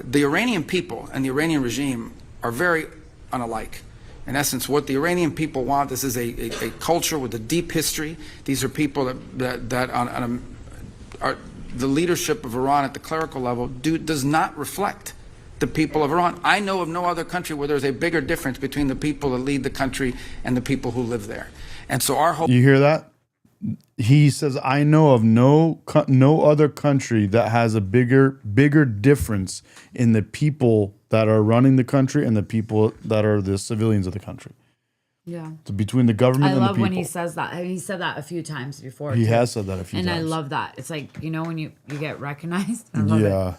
The Iranian people and the Iranian regime are very unalike. In essence, what the Iranian people want, this is a culture with a deep history. These are people that are the leadership of Iran at the clerical level does not reflect the people of Iran. I know of no other country where there's a bigger difference between the people that lead the country and the people who live there. And so our hope. You hear that? He says, "I know of no other country that has a bigger difference in the people that are running the country and the people that are the civilians of the country." Yeah. So between the government I and the love people. when he says that. He said that a few times before. He too. has said that a few and times. I love that. It's like, when you get recognized. I love Yeah.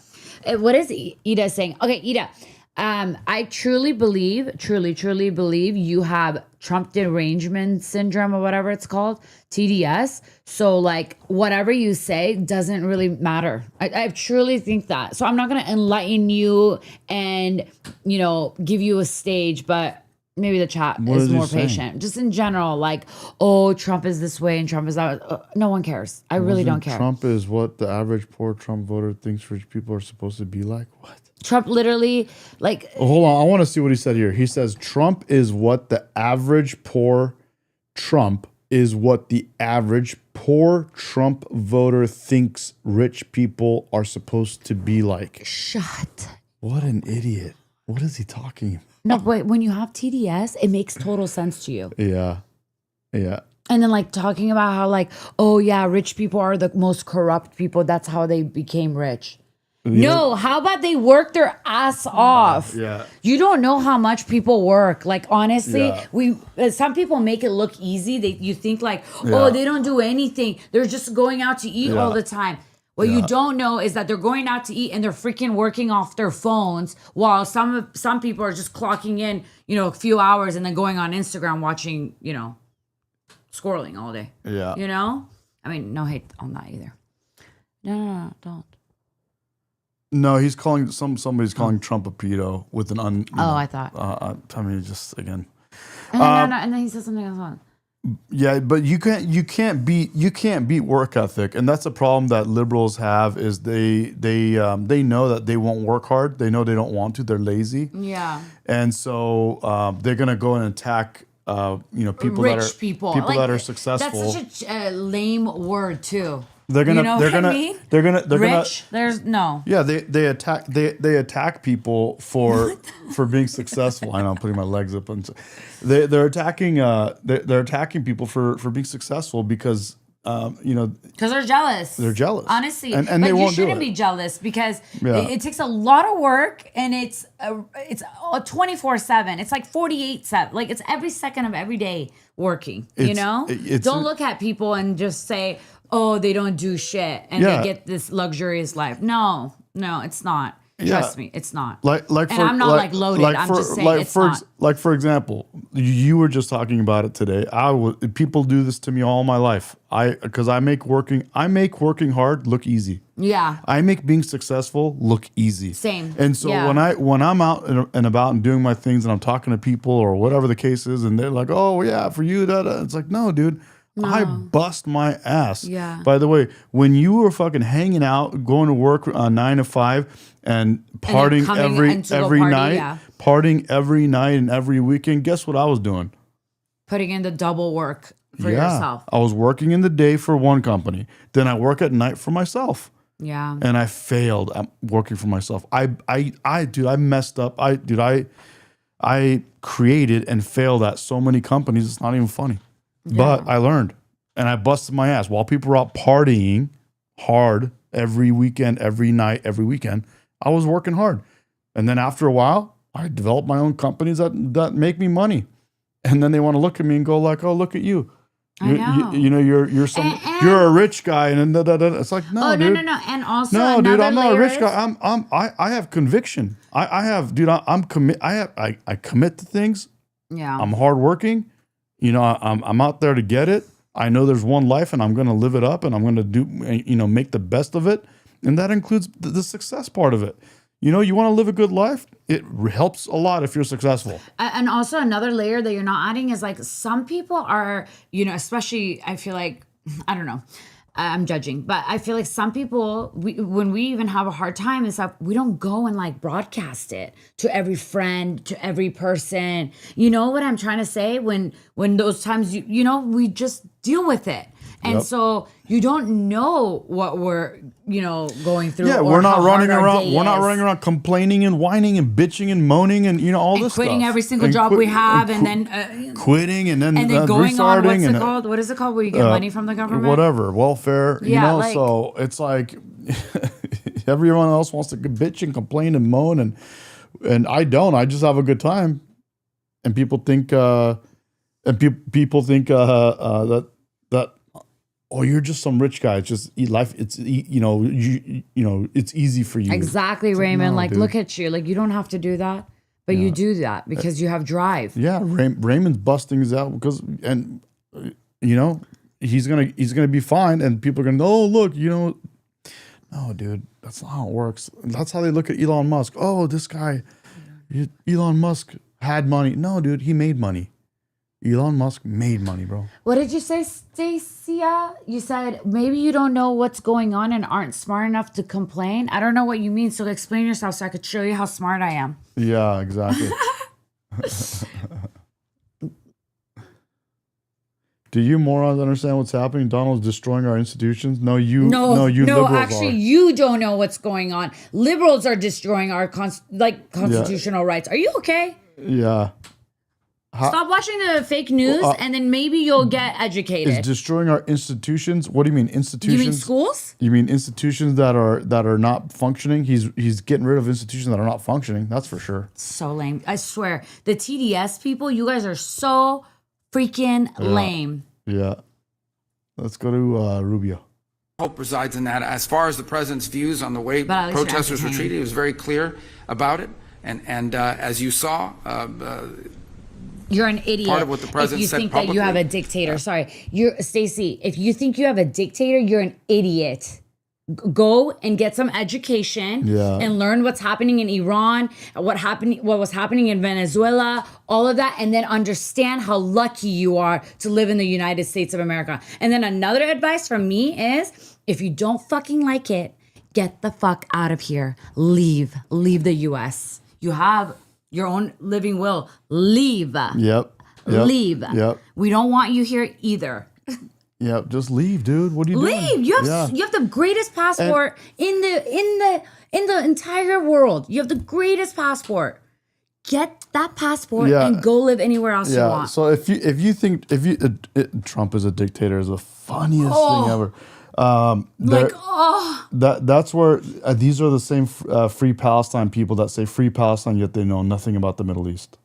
it. What is Ida saying? Okay, Ida. I truly believe you have Trump derangement syndrome or whatever it's called, TDS. So like whatever you say doesn't really matter. I truly think that. So I'm not going to enlighten you and, give you a stage, but maybe the chat is more patient. Just in general, like, oh, Trump is this way and Trump is that way. No one cares. I really don't care. Trump is what the average poor Trump voter thinks rich people are supposed to be like. What? Trump literally, like... Oh, hold on. I want to see what he said here. He says, Trump is what the average poor Trump is what the average poor Trump voter thinks rich people are supposed to be like. Shut. What an idiot. What is he talking about? No, but when you have TDS, it makes total sense to you. Yeah. Yeah. And then like talking about how like, oh yeah, rich people are the most corrupt people. That's how they became rich. No, how about they work their ass off? Yeah. You don't know how much people work. Like honestly, Yeah. some people make it look easy. You think like, Yeah. oh, they don't do anything. They're just going out to eat all the time. What you don't know is that they're going out to eat and they're freaking working off their phones while some people are just clocking in, a few hours and then going on Instagram watching, scrolling all day. Yeah. I mean, no hate on that either. No, don't. No, he's calling somebody's calling Trump a pedo with an I thought. I mean, just again. And then he said something else on. Yeah, but you can't beat work ethic, and that's a problem that liberals have. Is they know that they won't work hard. They know they don't want to. They're lazy. Yeah. And so they're gonna go and attack people Rich people that are successful. That's such a lame word too. They're gonna rich. There's no. Yeah, they attack people for being successful. I know I'm putting my legs up, and they're attacking people for being successful because because they're jealous. They're jealous, honestly, and but they you won't shouldn't do it. be jealous because Yeah. it takes a lot of work and it's 24/7. It's like 48/7. Like it's every second of every day working. Don't look at people and just say, oh, they don't do shit and they get this luxurious life. No, it's not. Trust me, it's not. Like and I'm not like loaded. I'm just saying it's not. Like for example, you were just talking about it today. People do this to me all my life. Because I make working hard look easy. Yeah. I make being successful look easy. Same. And so when I'm out and about and doing my things and I'm talking to people or whatever the case is, and they're like, "Oh yeah, for you," it's like, no, dude. No. I bust my ass. Yeah. By the way, when you were fucking hanging out, going to work 9 to 5, and partying every night, partying every night and every weekend, guess what I was doing? Putting in the double work for yourself. I was working in the day for one company, then I work at night for myself. Yeah. And I failed at working for myself. I messed up. I created and failed at so many companies. It's not even funny. Yeah. But I learned, and I busted my ass while people were out partying hard every weekend, every night, every weekend. I was working hard, and then after a while, I developed my own companies that make me money, and then they want to look at me and go like, "Oh, look at you." You're a rich guy, and it's like, no, dude. No. And also, no, dude, I'm not a rich guy. I have conviction. I commit to things. Yeah. I'm hardworking. I'm out there to get it. I know there's one life, and I'm going to live it up, and I'm going to do, make the best of it, and that includes the success part of it. You want to live a good life. It helps a lot if you're successful. And also another layer that you're not adding is like some people are, especially I feel like, I don't know, I'm judging, but I feel like some people, when we even have a hard time and stuff, we don't go and like broadcast it to every friend, to every person. You know what I'm trying to say? When those times, we just deal with it. And so you don't know what we're, going through. Yeah, we're not running around. We're not running around complaining and whining and bitching and moaning and all this stuff. Quitting every single job we have, and then quitting and then going on. What's it called? What is it called? Where you get money from the government? Whatever, welfare. Yeah, so it's like everyone else wants to bitch and complain and moan, and I don't. I just have a good time, and people think that. Oh, you're just some rich guy. It's just life. It's it's easy for you. Exactly, Raymond. Look at you. Like you don't have to do that, but you do that because you have drive. Yeah, Raymond's busting his out he's gonna be fine, and people are gonna. Oh, look, no, dude, that's not how it works. That's how they look at Elon Musk. Oh, this guy, Elon Musk had money. No, dude, he made money. Elon Musk made money, bro. What did you say, Stacia? You said maybe you don't know what's going on and aren't smart enough to complain. I don't know what you mean, so explain yourself so I could show you how smart I am. Yeah, exactly. Do you morons understand what's happening? Donald's destroying our institutions. No, you liberals actually, are. You don't know what's going on. Liberals are destroying our constitutional rights. Are you okay? Yeah. Stop watching the fake news, and then maybe you'll get educated. Is destroying our institutions? What do you mean institutions? You mean schools? You mean institutions that are not functioning? He's getting rid of institutions that are not functioning. That's for sure. So lame. I swear, the TDS people, you guys are so freaking lame. Yeah. Let's go to Rubio. Hope resides in that. As far as the president's views on the way protesters were treated, he was very clear about it. And as you saw. You're an idiot. Part of what the president if you said think publicly. that you have a dictator. Sorry. Stacey, if you think you have a dictator, you're an idiot. Go and get some education and learn what's happening in Iran, what was happening in Venezuela, all of that, and then understand how lucky you are to live in the United States of America. And then another advice from me is, if you don't fucking like it, get the fuck out of here. Leave the US. You have your own living will. Leave. Yep. Leave. Yep. We don't want you here either. Yep. Just leave, dude. What are you doing? Leave. You have the greatest passport in the entire world. You have the greatest passport. Get that passport and go live anywhere else you want. So if you think Trump is a dictator is the funniest thing ever. That's where these are the same Free Palestine people that say Free Palestine, yet they know nothing about the Middle East.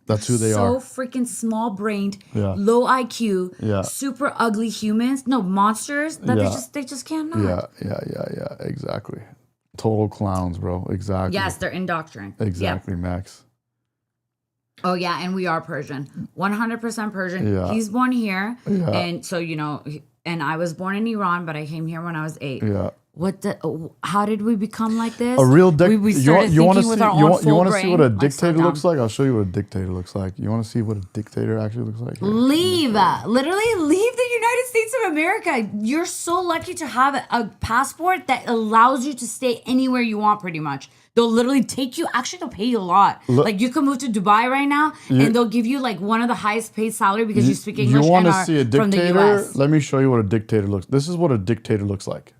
That's who they are. So freaking small-brained, low IQ, super ugly humans. No, monsters that they just can't know. Yeah, exactly. Total clowns, bro. Exactly. Yes, they're indoctrinating. Exactly, Yep. Max. Oh yeah, and we are Persian, 100% Persian. Yeah. He's born here, Yeah. and so and I was born in Iran, but I came here when I was 8. Yeah. How did we become like this? A real We started you want to thinking with see our you own want, full to see brain. what a Like, slow dictator looks down. like? I'll show you what a dictator looks like. You want to see what a dictator actually looks like? Here. Literally leave the United States of America. You're so lucky to have a passport that allows you to stay anywhere you want, pretty much. They'll literally take you. Actually, they'll pay you a lot. Like you can move to Dubai right now, and they'll give you like one of the highest paid salary because you speak English. You want and to are see a from the dictator? US. Let me show you what a dictator looks. This is what a dictator looks like.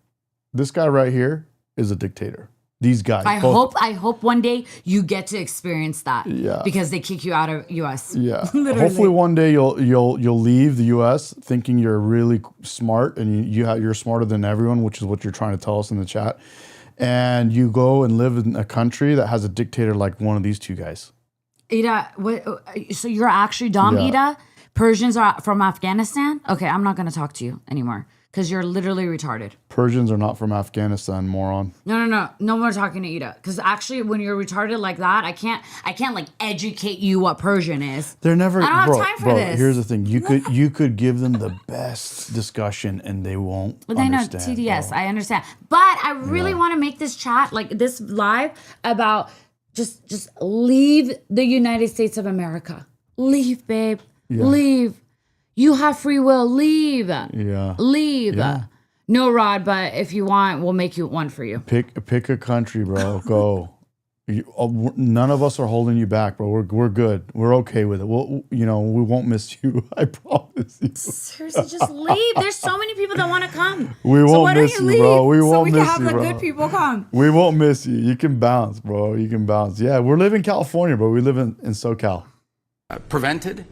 This guy right here is a dictator. These guys. I hope one day you get to experience that. Yeah. Because they kick you out of US. Yeah. Literally. Hopefully one day you'll leave the U.S. thinking you're really smart and you're smarter than everyone, which is what you're trying to tell us in the chat. And you go and live in a country that has a dictator like one of these two guys. Ida, so you're actually dumb, Yeah. Ida? Persians are from Afghanistan? Okay, I'm not going to talk to you anymore because you're literally retarded. Persians are not from Afghanistan, moron. No more talking to Ida. Because actually, when you're retarded like that, I can't like educate you what Persian is. They're never. I don't have time for this. Here's the thing: you could give them the best discussion, and they won't. But they know understand, TDS. bro. I understand. But I really want to make this chat, like this live, about just leave the United States of America. Leave, babe. Yeah. Leave. You have free will. Leave. Yeah. Leave. Yeah. No, Rod, but if you want, we'll make you one for you. Pick a country, bro. Go. None of us are holding you back, bro. We're good. We're okay with it. We won't miss you. I promise you. Seriously, just leave. There's so many people that want to come. We So won't why don't miss you you, leave? bro. We so won't we miss can have you, the bro. good people come. We won't miss you. You can bounce, bro. You can bounce. Yeah, we live in California, bro. We live in SoCal. Prevented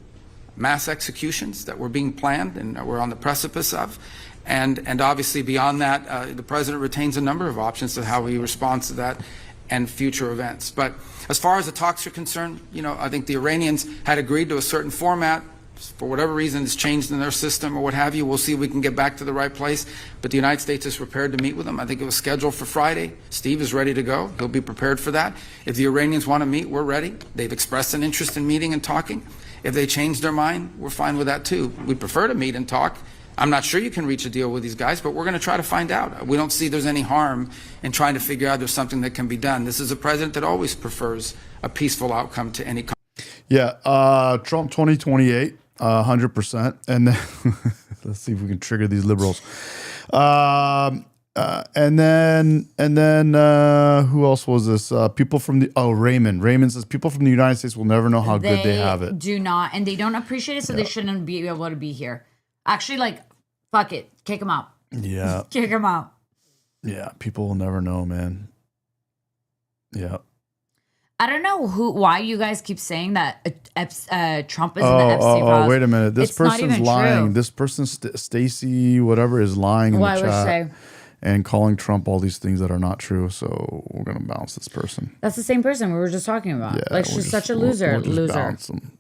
mass executions that were being planned and we're on the precipice of. And obviously beyond that, the president retains a number of options to how he responds to that and future events. But as far as the talks are concerned, I think the Iranians had agreed to a certain format. For whatever reason, it's changed in their system or what have you. We'll see if we can get back to the right place. But the United States is prepared to meet with them. I think it was scheduled for Friday. Steve is ready to go. He'll be prepared for that. If the Iranians want to meet, we're ready. They've expressed an interest in meeting and talking. If they change their mind, we're fine with that too. We prefer to meet and talk. I'm not sure you can reach a deal with these guys, but we're going to try to find out. We don't see there's any harm in trying to figure out there's something that can be done. This is a president that always prefers a peaceful outcome to any. Yeah, Trump 2028, 100%. And then let's see if we can trigger these liberals. And then who else was this? People from Raymond. Raymond says people from the United States will never know how good they have it. Do not, and they don't appreciate it, so they shouldn't be able to be here. Actually, fuck it, kick them out. Yeah, Kick them out. yeah. People will never know, man. Yeah. I don't know why you guys keep saying that Trump is in the Epstein files. Oh, wait a minute. This It's not person's even lying. true. This person, Stacy, whatever, is lying in Why the would chat say? and calling Trump all these things that are not true. So we're gonna bounce this person. That's the same person we were just talking about. Yeah, Like we'll she's just- such a we'll- loser. we'll just loser. bounce them.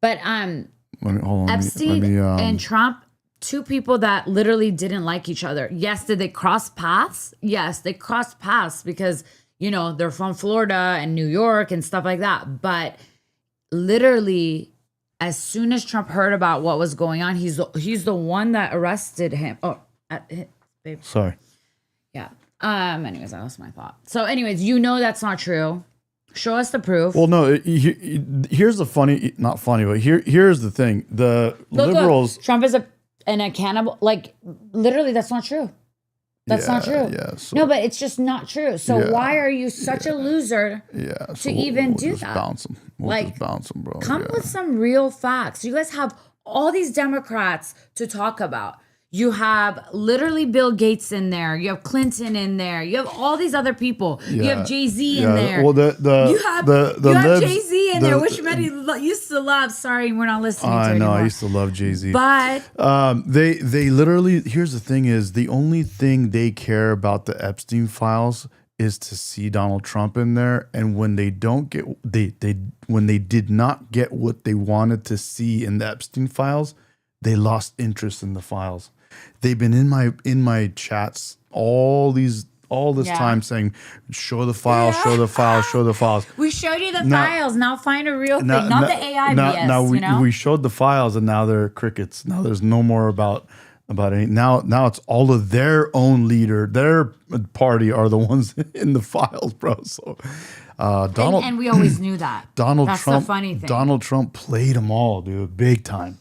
But Let me, hold on. Epstein let me, and Trump, two people that literally didn't like each other. Yes, did they cross paths? Yes, they crossed paths because, they're from Florida and New York and stuff like that. But literally, as soon as Trump heard about what was going on, he's the one that arrested him. Oh, babe. Sorry. Yeah. Anyways, I lost my thought. So anyways, that's not true. Show us the proof. Well, no. Here's the funny, not funny, but here's the thing. The liberals. Look, Trump is a cannibal. Like literally, that's not true. That's not true. Yeah, so, no, but it's just not true. So Yeah, why are you such a loser yeah, to even do just that? Bounce them. We'll just bounce them, bro. Come Yeah. with some real facts. You guys have all these Democrats to talk about. You have literally Bill Gates in there. You have Clinton in there. You have all these other people. You Yeah. have Jay-Z in Yeah, there. well, the you have libs- Jay-Z in there, the- which Medi used to love. Sorry, we're not listening to I know. anymore. I used to love Jay-Z. But They literally. Here's the thing: is the only thing they care about the Epstein files is to see Donald Trump in there, and when they don't get when they did not get what they wanted to see in the Epstein files, they lost interest in the files. They've been in my chats all these all this Yeah. time saying, show the files, show the files, show the files. We showed you the files. Now find a real thing, not the AI BS. Now you know? we showed the files, and now they're crickets. Now there's no more about any. Now it's all of their own leader, their party are the ones in the files, bro. So Donald and we always knew that. That's Trump, the funny thing. Donald Trump played them all, dude, big time.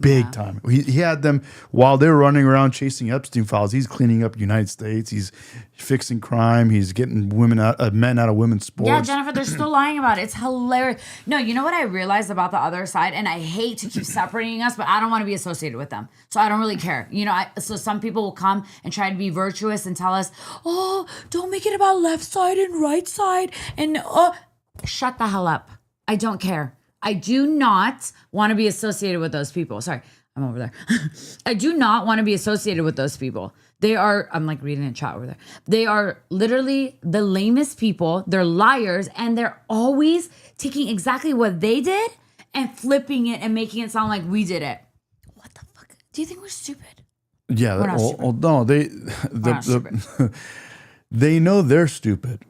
Big time. He had them while they were running around chasing Epstein files. He's cleaning up United States. He's fixing crime. He's getting men out of women's sports. Yeah, Jennifer, they're still lying about it. It's hilarious. No, you know what I realized about the other side, and I hate to keep separating us, but I don't want to be associated with them. So I don't really care. You know, so some people will come and try to be virtuous and tell us, oh, don't make it about left side and right side. And shut the hell up. I don't care. I do not want to be associated with those people. Sorry, I'm over there. I do not want to be associated with those people. They are, I'm like reading a chat over there. They are literally the lamest people. They're liars, and they're always taking exactly what they did and flipping it and making it sound like we did it. What the fuck? Do you think we're stupid? Yeah, We're not stupid. no, not stupid. they know they're stupid.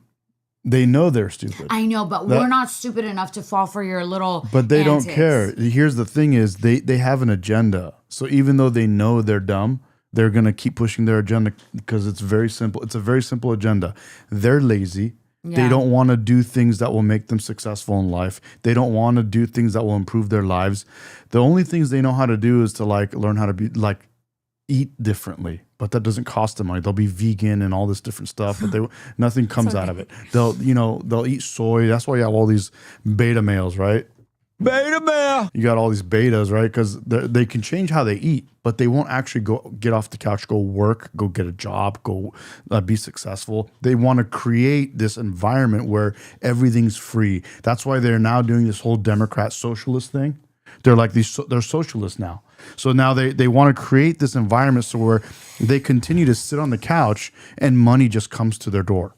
They know they're stupid. I know, but we're not stupid enough to fall for your little But they antics. don't care. Here's the thing is they have an agenda. So even though they know they're dumb, they're going to keep pushing their agenda because it's very simple. It's a very simple agenda. They're lazy. Yeah. They don't want to do things that will make them successful in life. They don't want to do things that will improve their lives. The only things they know how to do is to like learn how to be like eat differently, but that doesn't cost them money. They'll be vegan and all this different stuff, but nothing comes out of it. They'll eat soy. That's why you have all these beta males, right? Beta male. You got all these betas, right? Because they can change how they eat, but they won't actually go get off the couch, go work, go get a job, go be successful. They want to create this environment where everything's free. That's why they're now doing this whole Democrat socialist thing. They're like they're socialists now. So now they want to create this environment so where they continue to sit on the couch and money just comes to their door.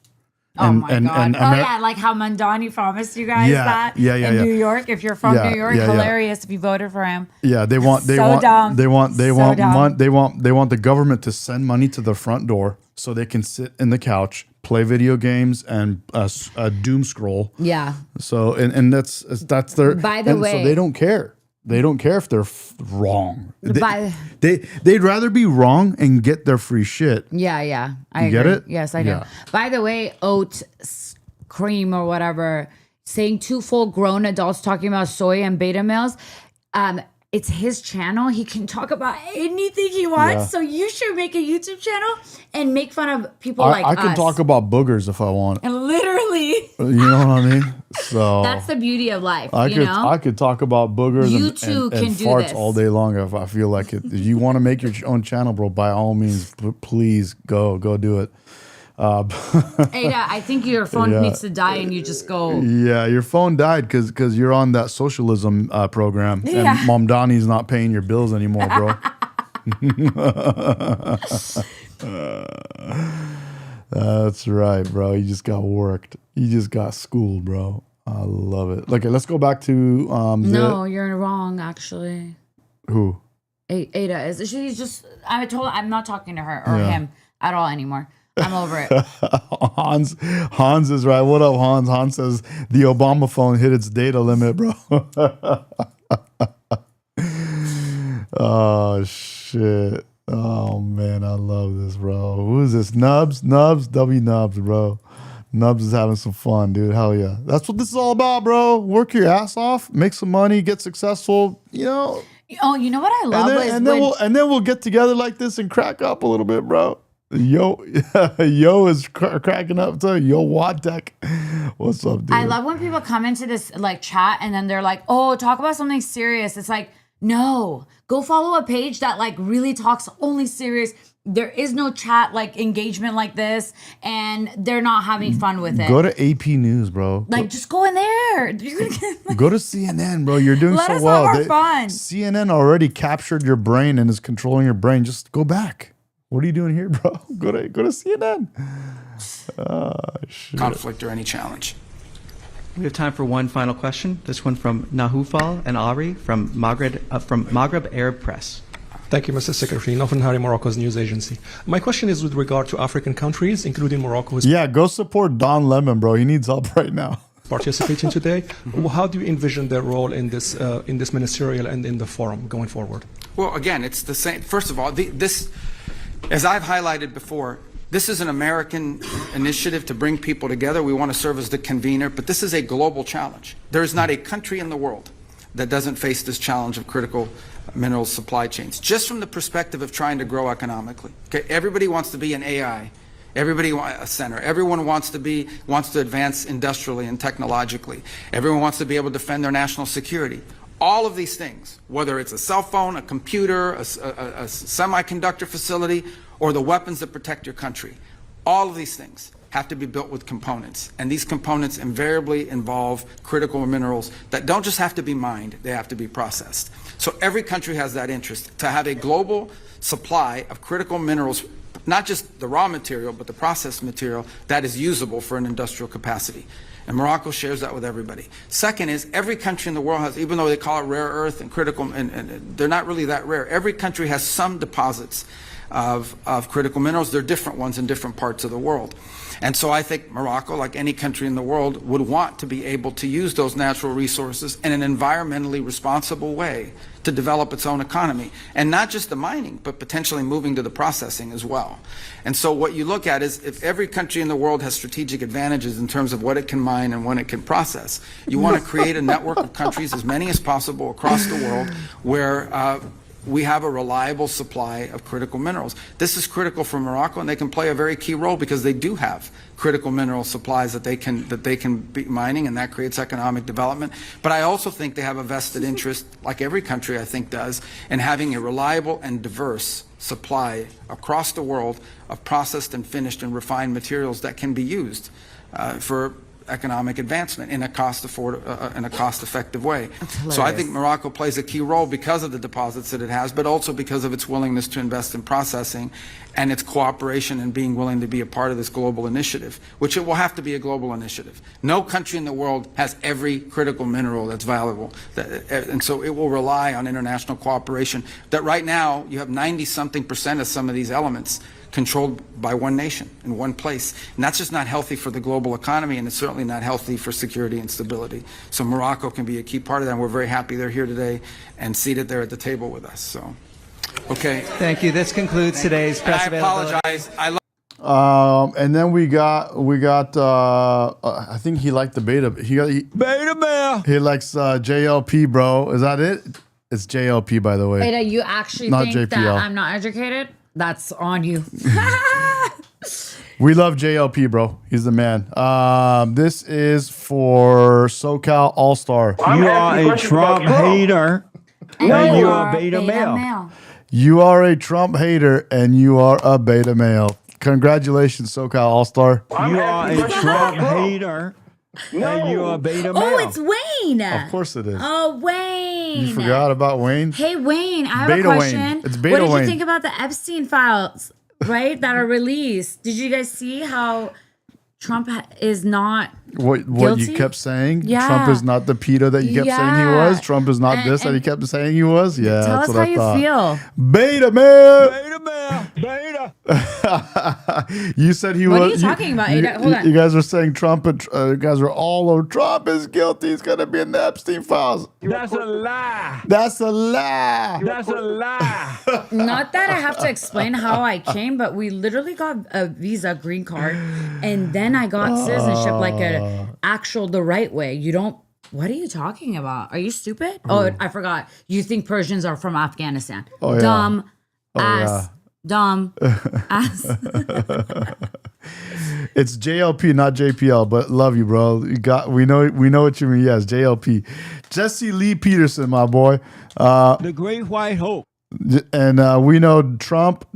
Oh my God. Yeah, like how Mandani promised you guys that in New York. If you're from New York, hilarious if you voted for him. Yeah, they want the government to send money to the front door so they can sit in the couch, play video games, and doom scroll. Yeah. So and that's their. By the way, so they don't care. They don't care if they're wrong. They'd rather be wrong and get their free shit. Yeah. I agree. Get it? Yes, I do. Yeah. By the way, oat cream or whatever, saying two full grown adults talking about soy and beta males. It's his channel. He can talk about anything he wants. Yeah. So you should make a YouTube channel and make fun of people like I can us. talk about boogers if I want. And literally. You know what I mean? So that's the beauty of life. I could talk about boogers and do farts this all day long if I feel like it. If you want to make your own channel, bro, by all means, please go do it. Ada, I think your phone needs to die and you just go. Yeah, your phone died because you're on that socialism program and Mom Donnie's not paying your bills anymore, bro. That's right, bro. You just got worked. You just got schooled, bro. I love it. Okay, let's go back to No, you're wrong, actually. Who? Ada is. She's just. I'm not talking to her or him at all anymore. I'm over it. Hans is right. What up, Hans? Hans says the Obama phone hit its data limit, bro. Oh shit. Oh man, I love this, bro. Who is this? Nubs, W Nubs, bro. Nubs is having some fun, dude. Hell yeah. That's what this is all about, bro. Work your ass off, make some money, get successful, you know. Oh, you know what I love? And then we'll get together like this and crack up a little bit, bro. Yo is cracking up too. Yo, Wadek. What's up, dude? I love when people come into this like chat and then they're like, "Oh, talk about something serious." It's like, no, go follow a page that like really talks only serious. There is no chat like engagement like this, and they're not having fun with it. Go to AP News, bro. Like, just go in there. You're gonna get, like, go to CNN, bro. You're doing let so us well. have our fun. CNN already captured your brain and is controlling your brain. Just go back. What are you doing here, bro? Go to CNN. Shit. Conflict or any challenge. We have time for one final question. This one from Nahufal and Ari from Maghreb Arab Press. Thank you, Mr. Secretary. Nofan Hari, Morocco's news agency. My question is with regard to African countries, including Morocco, who's Yeah, go support Don Lemon, bro. He needs help right now. participating today. How do you envision their role in this ministerial and in the forum going forward? Well, again, it's the same. First of all, this, as I've highlighted before, this is an American initiative to bring people together. We want to serve as the convener, but this is a global challenge. There is not a country in the world that doesn't face this challenge of critical mineral supply chains, just from the perspective of trying to grow economically. Okay, everybody wants to be an AI. Everybody wants a center. Everyone wants to advance industrially and technologically. Everyone wants to be able to defend their national security. All of these things, whether it's a cell phone, a computer, a semiconductor facility, or the weapons that protect your country, all of these things have to be built with components. And these components invariably involve critical minerals that don't just have to be mined, they have to be processed. So every country has that interest to have a global supply of critical minerals, not just the raw material, but the processed material that is usable for an industrial capacity. And Morocco shares that with everybody. Second is every country in the world has, even though they call it rare earth and critical, and they're not really that rare, every country has some deposits of critical minerals. They're different ones in different parts of the world. And so I think Morocco, like any country in the world, would want to be able to use those natural resources in an environmentally responsible way to develop its own economy. And not just the mining, but potentially moving to the processing as well. And so what you look at is if every country in the world has strategic advantages in terms of what it can mine and when it can process, you want to create a network of countries, as many as possible across the world, where we have a reliable supply of critical minerals. This is critical for Morocco, and they can play a very key role because they do have critical mineral supplies that they can be mining, and that creates economic development. But I also think they have a vested interest, like every country I think does, in having a reliable and diverse supply across the world of processed and finished and refined materials that can be used for economic advancement in a cost-effective way. So I think Morocco plays a key role because of the deposits that it has, but also because of its willingness to invest in processing and its cooperation and being willing to be a part of this global initiative, which it will have to be a global initiative. No country in the world has every critical mineral that's valuable, and so it will rely on international cooperation. That right now you have 90-something% of some of these elements controlled by one nation in one place. And that's just not healthy for the global economy, and it's certainly not healthy for security and stability. So Morocco can be a key part of that, and we're very happy they're here today and seated there at the table with us. So, okay. Thank you. This concludes today's press availability. I apologize. And then we got. I think he liked the beta. Beta male. He likes JLP, bro. Is that it? It's JLP, by the way. Ada, you actually Not think that JPL. I'm not educated? That's on you. We love JLP, bro. He's the man. This is for SoCal All Star. You are a Trump hater, and you are a beta male. You are a Trump hater, and you are a beta male. Congratulations, SoCal All Star. You are a Trump hater, and you are a beta male. Oh, it's Wayne. Of course it is. Oh, Wayne. You forgot about Wayne? Hey, Wayne, I have Beta a question. Wayne. It's Beta What did Wayne. you think about the Epstein files, right, that are released? Did you guys see how Trump is not What guilty? you kept saying? Yeah. Trump is not the PETA that you kept saying he was? Trump is not this that he and kept saying he was? Yeah, tell that's us what how I you thought. feel. Beta male. Beta male, beta. You said he What was. are you talking about, Ada? Hold on. You guys were saying Trump, and you guys were all over. Trump is guilty. He's going to be in the Epstein files. That's a lie. That's a lie. That's a lie. Not that I have to explain how I came, but we literally got a visa, green card, and then I got citizenship like the right way. You don't. What are you talking about? Are you stupid? Oh, I forgot. You think Persians are from Afghanistan? Oh, yeah. Dumb Oh, ass. yeah. Dumb ass. It's JLP, not JPL, but love you, bro. We know what you mean. Yes, JLP. Jesse Lee Peterson, my boy. The Great White Hope. And we know Trump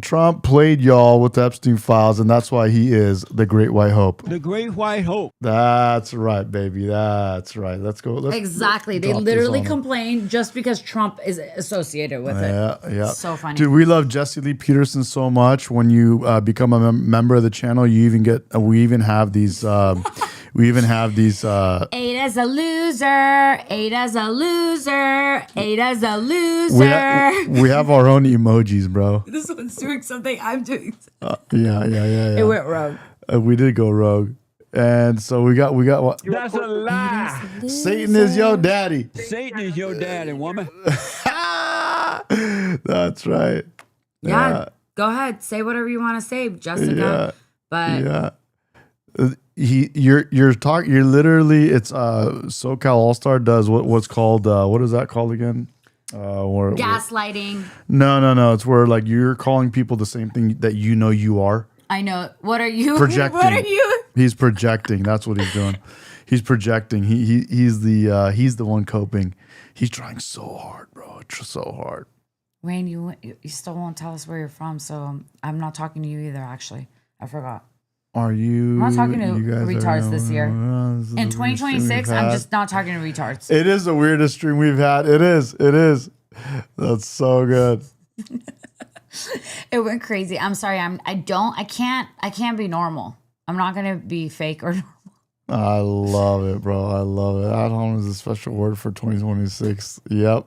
played y'all with the Epstein files, and that's why he is the Great White Hope. The Great White Hope. That's right, baby. That's right. Let's go. Exactly. They drop this literally on 'em. complain just because Trump is associated with it. Yeah. So funny. Dude, we love Jesse Lee Peterson so much. When you become a member of the channel, we even have these We even have these. Ada's a loser. Ada's a loser. Ada's a loser. We have our own emojis, bro. This one's doing something. I'm doing. Yeah. It went rogue. We did go rogue, and so we got what? That's a lie. Satan is your daddy. Satan is your daddy, woman. That's right. Yeah. Go ahead. Say whatever you want to say, Jessica. But you're talking. You're literally. It's SoCal All Star does what's called what is that called again? Gaslighting. No. It's where like you're calling people the same thing that you know you are. I know. What are you? Projecting. What are you? He's projecting. That's what he's doing. He's projecting. He's the one coping. He's trying so hard, bro. So hard. Wayne, you still won't tell us where you're from, so I'm not talking to you either. Actually, I forgot. Are you? I'm not talking to you guys retards are, this year. This is In the weirdest stream 2026, we've I'm had. just not talking to retards. It is the weirdest stream we've had. It is. That's so good. It went crazy. I'm sorry. I can't be normal. I'm not gonna be fake or normal. I love it, bro. I love it. At home is a special word for 2026. Yep.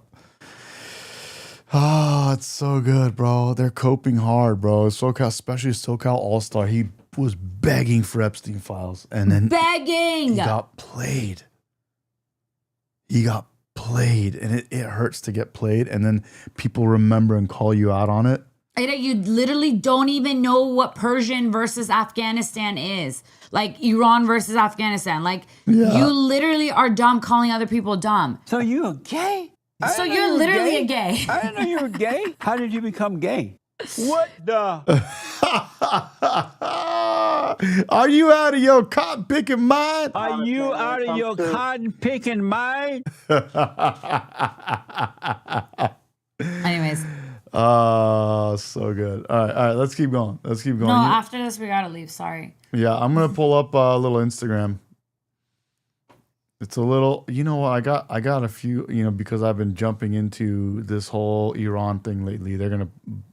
Oh, it's so good, bro. They're coping hard, bro. SoCal, especially SoCal All-Star, he was begging for Epstein files. And then begging. He got played. And it hurts to get played. And then people remember and call you out on it. You literally don't even know what Persian versus Afghanistan is. Like Iran versus Afghanistan. Like you literally are dumb calling other people dumb. So you're gay? So you're literally a gay. I didn't know you were gay. How did you become gay? What the? Are you out of your cotton picking mind? Are you out of your cotton picking mind? Anyways. So good. All right. Let's keep going. No, after this we gotta leave. Sorry. Yeah, I'm gonna pull up a little Instagram. It's a little, you know what? I got a few, because I've been jumping into this whole Iran thing lately. They're gonna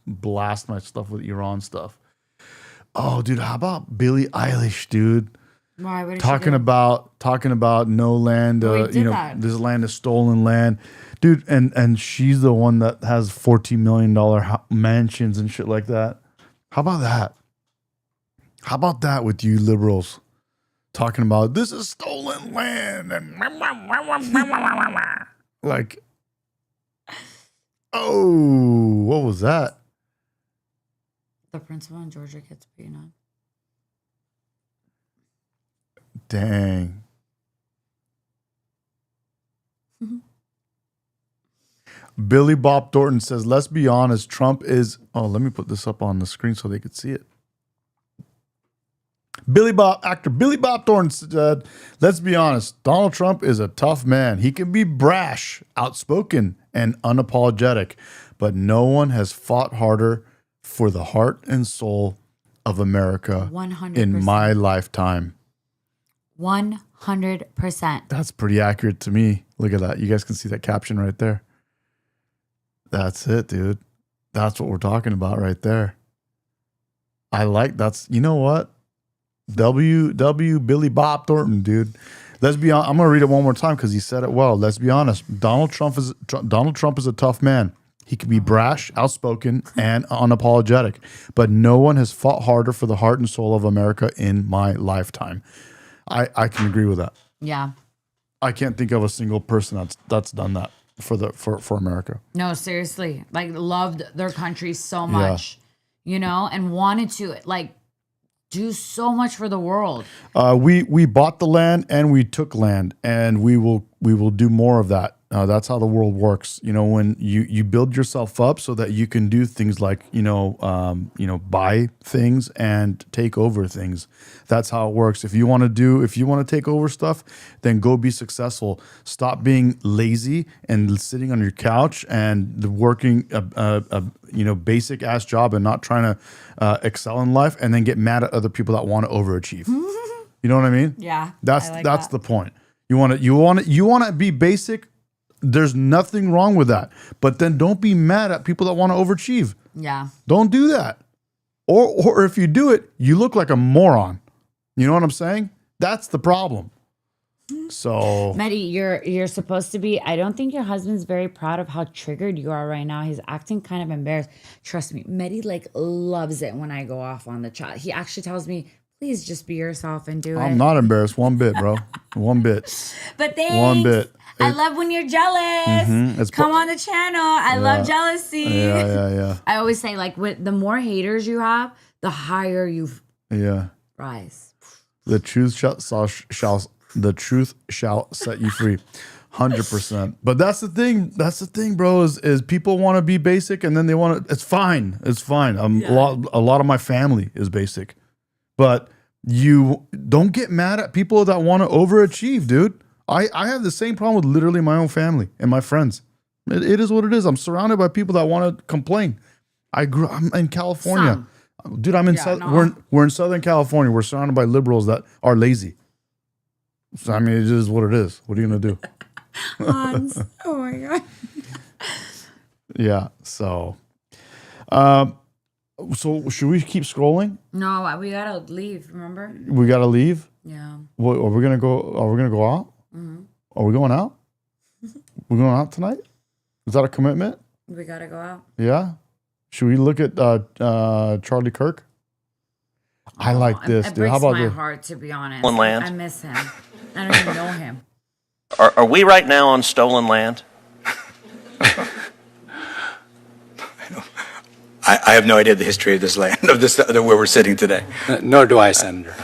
blast my stuff with Iran stuff. Oh, dude, how about Billie Eilish, dude? Why? What did Talking about no land. This land is stolen land, dude. And she's the one that has $14 million mansions and shit like that. How about that? How about that with you liberals? Talking about this is stolen land and like, oh, what was that? The principal in Georgia gets beaten up. Dang. Billy Bob Thornton says, let's be honest, Trump is... Oh, let me put this up on the screen so they could see it. Actor Billy Bob Thornton said, let's be honest, Donald Trump is a tough man. He can be brash, outspoken, and unapologetic, but no one has fought harder for the heart and soul of America 100%. in my lifetime. 100%. That's pretty accurate to me. Look at that. You guys can see that caption right there. That's it, dude. That's what we're talking about right there. You know what? W Billy Bob Thornton, dude. Let's be honest. I'm going to read it one more time because he said it well. Let's be honest. Donald Trump is a tough man. He can be brash, outspoken, and unapologetic, but no one has fought harder for the heart and soul of America in my lifetime. I can agree with that. Yeah. I can't think of a single person that's done that for America. No, seriously. Like loved their country so much, and wanted to do so much for the world. We bought the land and we took land, and we will do more of that. That's how the world works. When you build yourself up so that you can do things like buy things and take over things. That's how it works. If you want to take over stuff, then go be successful. Stop being lazy and sitting on your couch and working a basic ass job and not trying to excel in life, and then get mad at other people that want to overachieve. You know what I mean? Yeah. That's the point. You want to be basic. There's nothing wrong with that. But then don't be mad at people that want to overachieve. Yeah. Don't do that. Or if you do it, you look like a moron. You know what I'm saying? That's the problem. So Medi, you're supposed to be. I don't think your husband's very proud of how triggered you are right now. He's acting kind of embarrassed. Trust me, Medi like loves it when I go off on the chat. He actually tells me, "Please just be yourself and do it." I'm not embarrassed one bit, bro. One bit. But thanks. One bit. I love when you're jealous. Come on the channel. I love jealousy. Yeah. I always say like, the more haters you have, the higher you rise. The truth the truth shall set you free. 100%. But that's the thing. That's the thing, bro, is people want to be basic and then they want to, it's fine. It's fine. A lot of my family is basic. But you don't get mad at people that want to overachieve, dude. I have the same problem with literally my own family and my friends. It is what it is. I'm surrounded by people that want to complain. I'm in California. Dude, we're in Southern California. We're surrounded by liberals that are lazy. So, I mean, it is what it is. What are you going to do? Hans. Oh my God. Yeah. So should we keep scrolling? No, we gotta leave. Remember? We gotta leave. Yeah. What, are we gonna go? Are we gonna go out? Mm-hmm. Are we going out? We're going out tonight. Is that a commitment? We gotta go out. Yeah. Should we look at Charlie Kirk? I like this, it dude. How breaks about my this? heart, to be honest. On land. I miss him. I don't even know him. Are we right now on stolen land? I have no idea the history of this land, of where we're sitting today. Nor do I, Senator.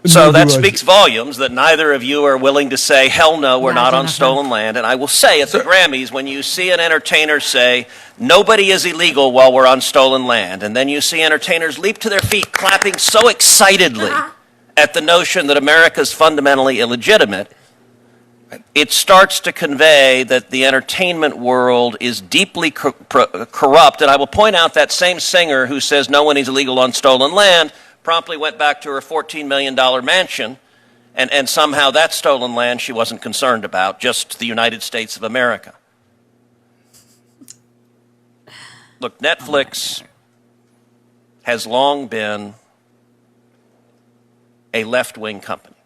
So that speaks volumes that neither of you are willing to say, hell no, we're not on stolen land. And I will say at the Grammys, when you see an entertainer say, nobody is illegal while we're on stolen land, and then you see entertainers leap to their feet clapping so excitedly at the notion that America's fundamentally illegitimate, it starts to convey that the entertainment world is deeply corrupt. And I will point out that same singer who says no one is illegal on stolen land promptly went back to her $14 million mansion, and somehow that stolen land she wasn't concerned about, just the United States of America. Look, Netflix has long been a left-wing company.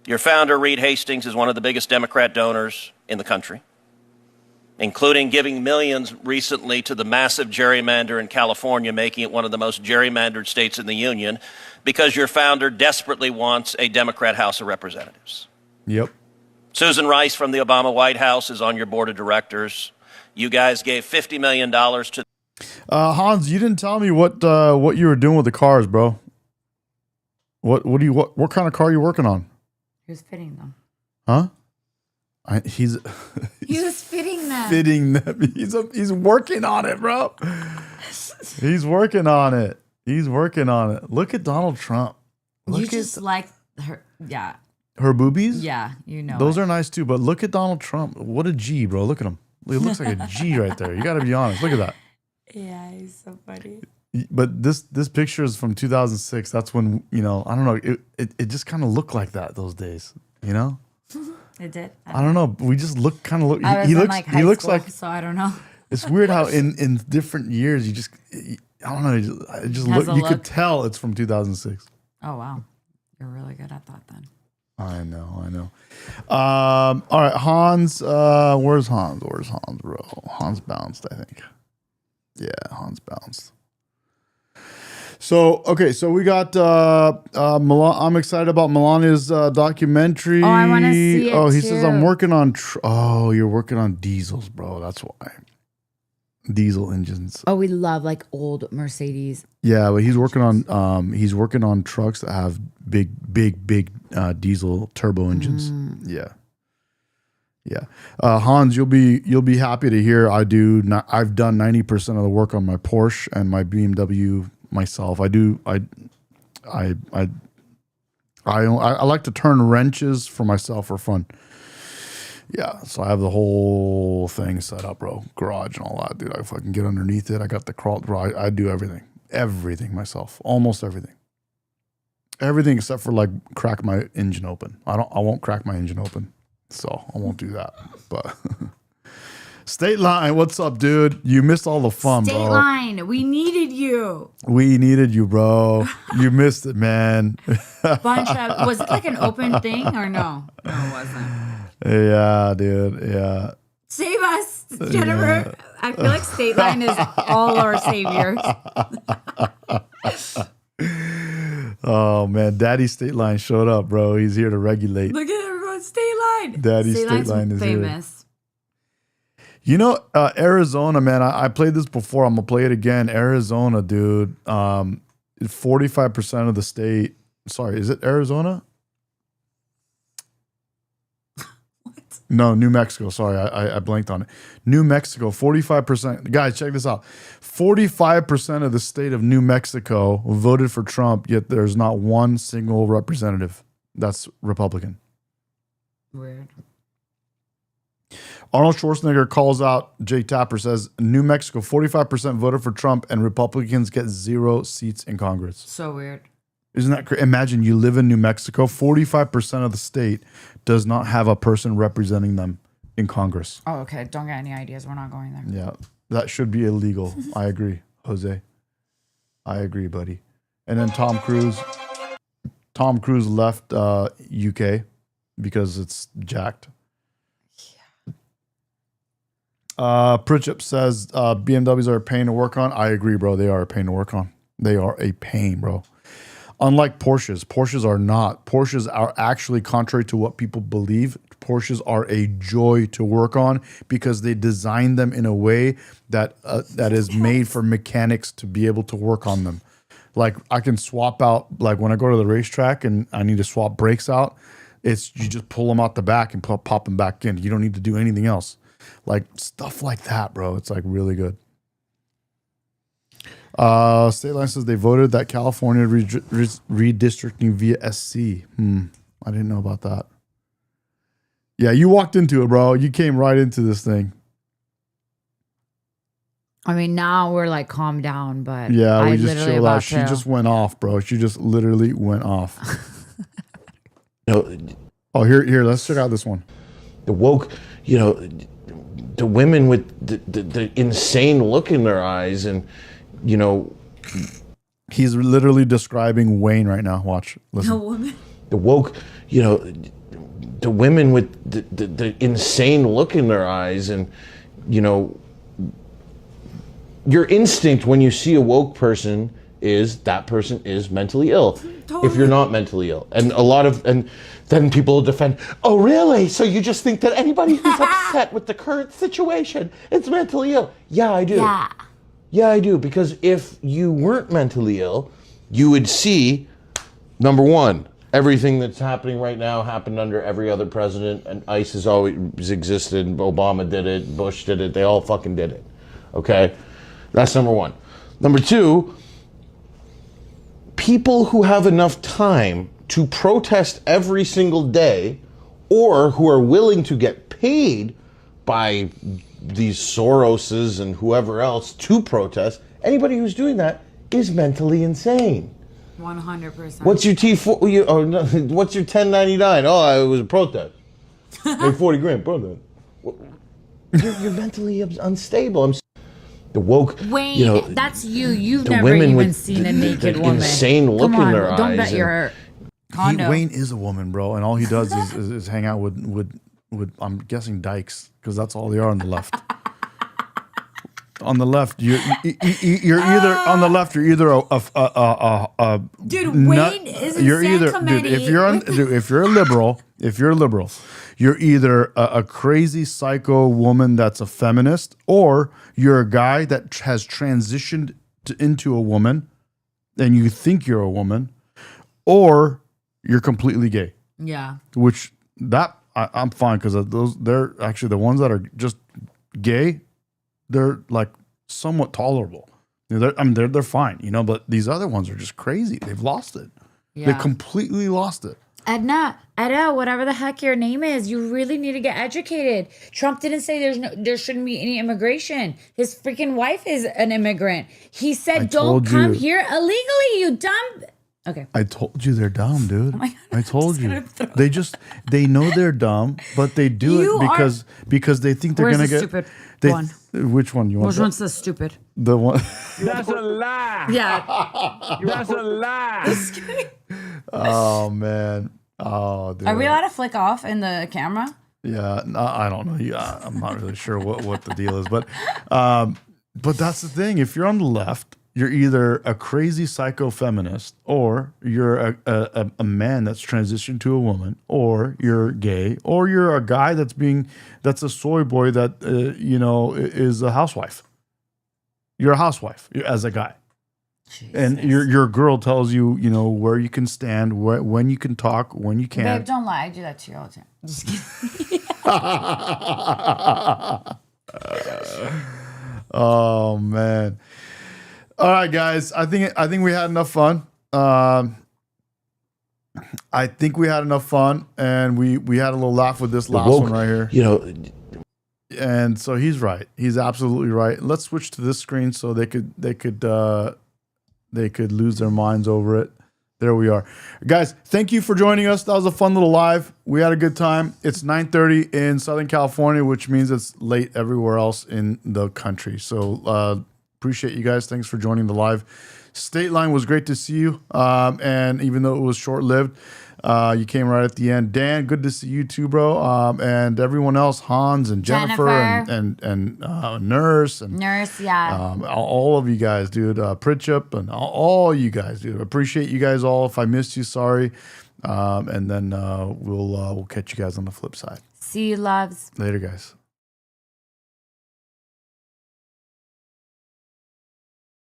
Your founder, Reed Hastings, is one of the biggest Democrat donors in the country, including giving millions recently to the massive gerrymander in California, making it one of the most gerrymandered states in the union, because your founder desperately wants a Democrat House of Representatives. Yep. Susan Rice from the Obama White House is on your board of directors. You guys gave $50 million to... Hans, you didn't tell me what you were doing with the cars, bro. What kind of car are you working on? He was fitting them. Huh? He was fitting them. Fitting them. He's working on it, bro. He's working on it. He's working on it. Look at Donald Trump. You just like her, yeah. Her boobies? Yeah, you know. Those are nice too, but look at Donald Trump. What a G, bro. Look at him. It looks like a G right there. You got to be honest. Look at that. Yeah, he's so funny. But this picture is from 2006. That's when, I don't know. It just kind of looked like that those days, It did. I don't know. We just look kind of look. I was He in looks. like He high looks school, like. so I don't know. It's weird how in different years you just. I don't know. It just Has look. a You could look. tell it's from 2006. Oh wow, you're really good at that then. I know. All right, Hans. Where's Hans? Where's Hans, bro? Hans bounced, I think. Yeah, Hans bounced. So we got I'm excited about Melania's documentary. Oh, I want to see it. He says I'm working on. You're working on diesels, bro. That's why. Diesel engines. Oh, we love like old Mercedes. Yeah, but he's working on trucks that have big diesel turbo engines. Yeah. Hans, you'll be happy to hear I've done 90% of the work on my Porsche and my BMW myself. I like to turn wrenches for myself for fun. Yeah, so I have the whole thing set up, bro. Garage and all that, dude. I fucking get underneath it. I got the crawl. I do everything myself, almost everything except for like crack my engine open. I won't crack my engine open, so I won't do that. But State Line, what's up, dude? You missed all the fun, State bro. Line, we needed you. We needed you, bro. You missed it, man. Bunch of, was it like an open thing or no? No, it wasn't. Yeah, dude. Yeah. Save us, Jennifer. Yeah. I feel like State Line is all our saviors. Oh man, Daddy State Line showed up, bro. He's here to regulate. Look at everyone, State Line. Daddy State Line is famous. Here. You know, Arizona, man. I played this before. I'm gonna play it again. Arizona, dude. 45% of the state. Sorry, is it Arizona? What? No, New Mexico. Sorry, I blanked on it. New Mexico, 45%. Guys, check this out. 45% of the state of New Mexico voted for Trump, yet there's not one single representative that's Republican. Weird. Arnold Schwarzenegger calls out, Jay Tapper says, New Mexico, 45% voted for Trump and Republicans get 0 seats in Congress. So weird. Isn't that crazy? Imagine you live in New Mexico, 45% of the state does not have a person representing them in Congress. Oh, okay. Don't get any ideas. We're not going there. Yeah, that should be illegal. I agree, Jose. I agree, buddy. And then Tom Cruise left UK because it's jacked. Pritchett says BMWs are a pain to work on. I agree, bro. They are a pain to work on. They are a pain, bro. Unlike Porsches are not. Porsches are actually, contrary to what people believe, Porsches are a joy to work on because they design them in a way that that is made for mechanics to be able to work on them. Like I can swap out, like when I go to the racetrack and I need to swap brakes out, you just pull them out the back and pop them back in. You don't need to do anything else. Like stuff like that, bro. It's like really good. State Line says they voted that California redistricting via SC. I didn't know about that. Yeah, you walked into it, bro. You came right into this thing. I mean, now we're like calm down, but yeah, we just chilled out. She just went off, bro. She just literally went off. Oh, here, let's check out this one. The woke, the women with the insane look in their eyes, and he's literally describing Wayne right now. Watch, listen. The woman. The woke, the women with the insane look in their eyes, and your instinct when you see a woke person is that person is mentally ill. Totally. If you're not mentally ill, and then people defend, oh really? So you just think that anybody who's upset with the current situation is mentally ill? Yeah, I do. Yeah, I do. Because if you weren't mentally ill, you would see, number one, everything that's happening right now happened under every other president, and ICE has always existed. Obama did it, Bush did it, they all fucking did it. Okay? That's number one. Number two, people who have enough time to protest every single day, or who are willing to get paid by these Soroses and whoever else to protest, anybody who's doing that is mentally insane. 100%. What's your T4? What's your 1099? Oh, it was a protest. Like 40 grand protest. You're mentally unstable. The woke, Wayne, that's you. You've never even seen a naked woman. Insane look in their eyes. Don't bet your condo. Wayne is a woman, bro, and all he does is hang out with I'm guessing dykes, because that's all they are on the left. On the left, you're either on the left. You're either a dude. Wayne is in San Clemente. Dude, if you're a liberal, you're either a crazy psycho woman that's a feminist, or you're a guy that has transitioned into a woman, and you think you're a woman, or you're completely gay. Yeah. Which I'm fine, because they're actually the ones that are just gay. They're like somewhat tolerable. They're fine, but these other ones are just crazy. They've lost it. Yeah. They completely lost it. Edna, whatever the heck your name is, you really need to get educated. Trump didn't say there shouldn't be any immigration. His freaking wife is an immigrant. He said, don't come here illegally, you dumb. Okay. I told you they're dumb, dude. Oh my God, I told I'm you. just gonna throw They know they're dumb, but they do You it because they think they're Where's gonna the get stupid one? Which one you want? Which one's the stupid? The one. That's a lie. Yeah. That's a lie. Oh man. Oh, dude. Are we allowed to flick off in the camera? Yeah, no, I don't know. Yeah, I'm not really sure what the deal is, but that's the thing. If you're on the left, you're either a crazy psycho feminist, or you're a man that's transitioned to a woman, or you're gay, or you're a guy that's a soy boy that is a housewife. You're a housewife as a guy. Jesus. And your girl tells you, where you can stand, when you can talk, when you can't. Babe, don't lie. I do that to you all the time. Just kidding. Oh man. All right, guys. I think we had enough fun. I think we had enough fun, and we had a little laugh with this last one right here. And so he's right. He's absolutely right. Let's switch to this screen so they could lose their minds over it. There we are. Guys, thank you for joining us. That was a fun little live. We had a good time. It's 9:30 in Southern California, which means it's late everywhere else in the country. So appreciate you guys. Thanks for joining the live. State Line was great to see you. And even though it was short-lived, you came right at the end. Dan, good to see you too, bro. And everyone else, Hans and Jennifer. and Nurse. And Nurse, yeah. All of you guys, dude. Pritchup and all you guys, dude. Appreciate you guys all. If I missed you, sorry. And then we'll catch you guys on the flip side. See you, loves. Later, guys.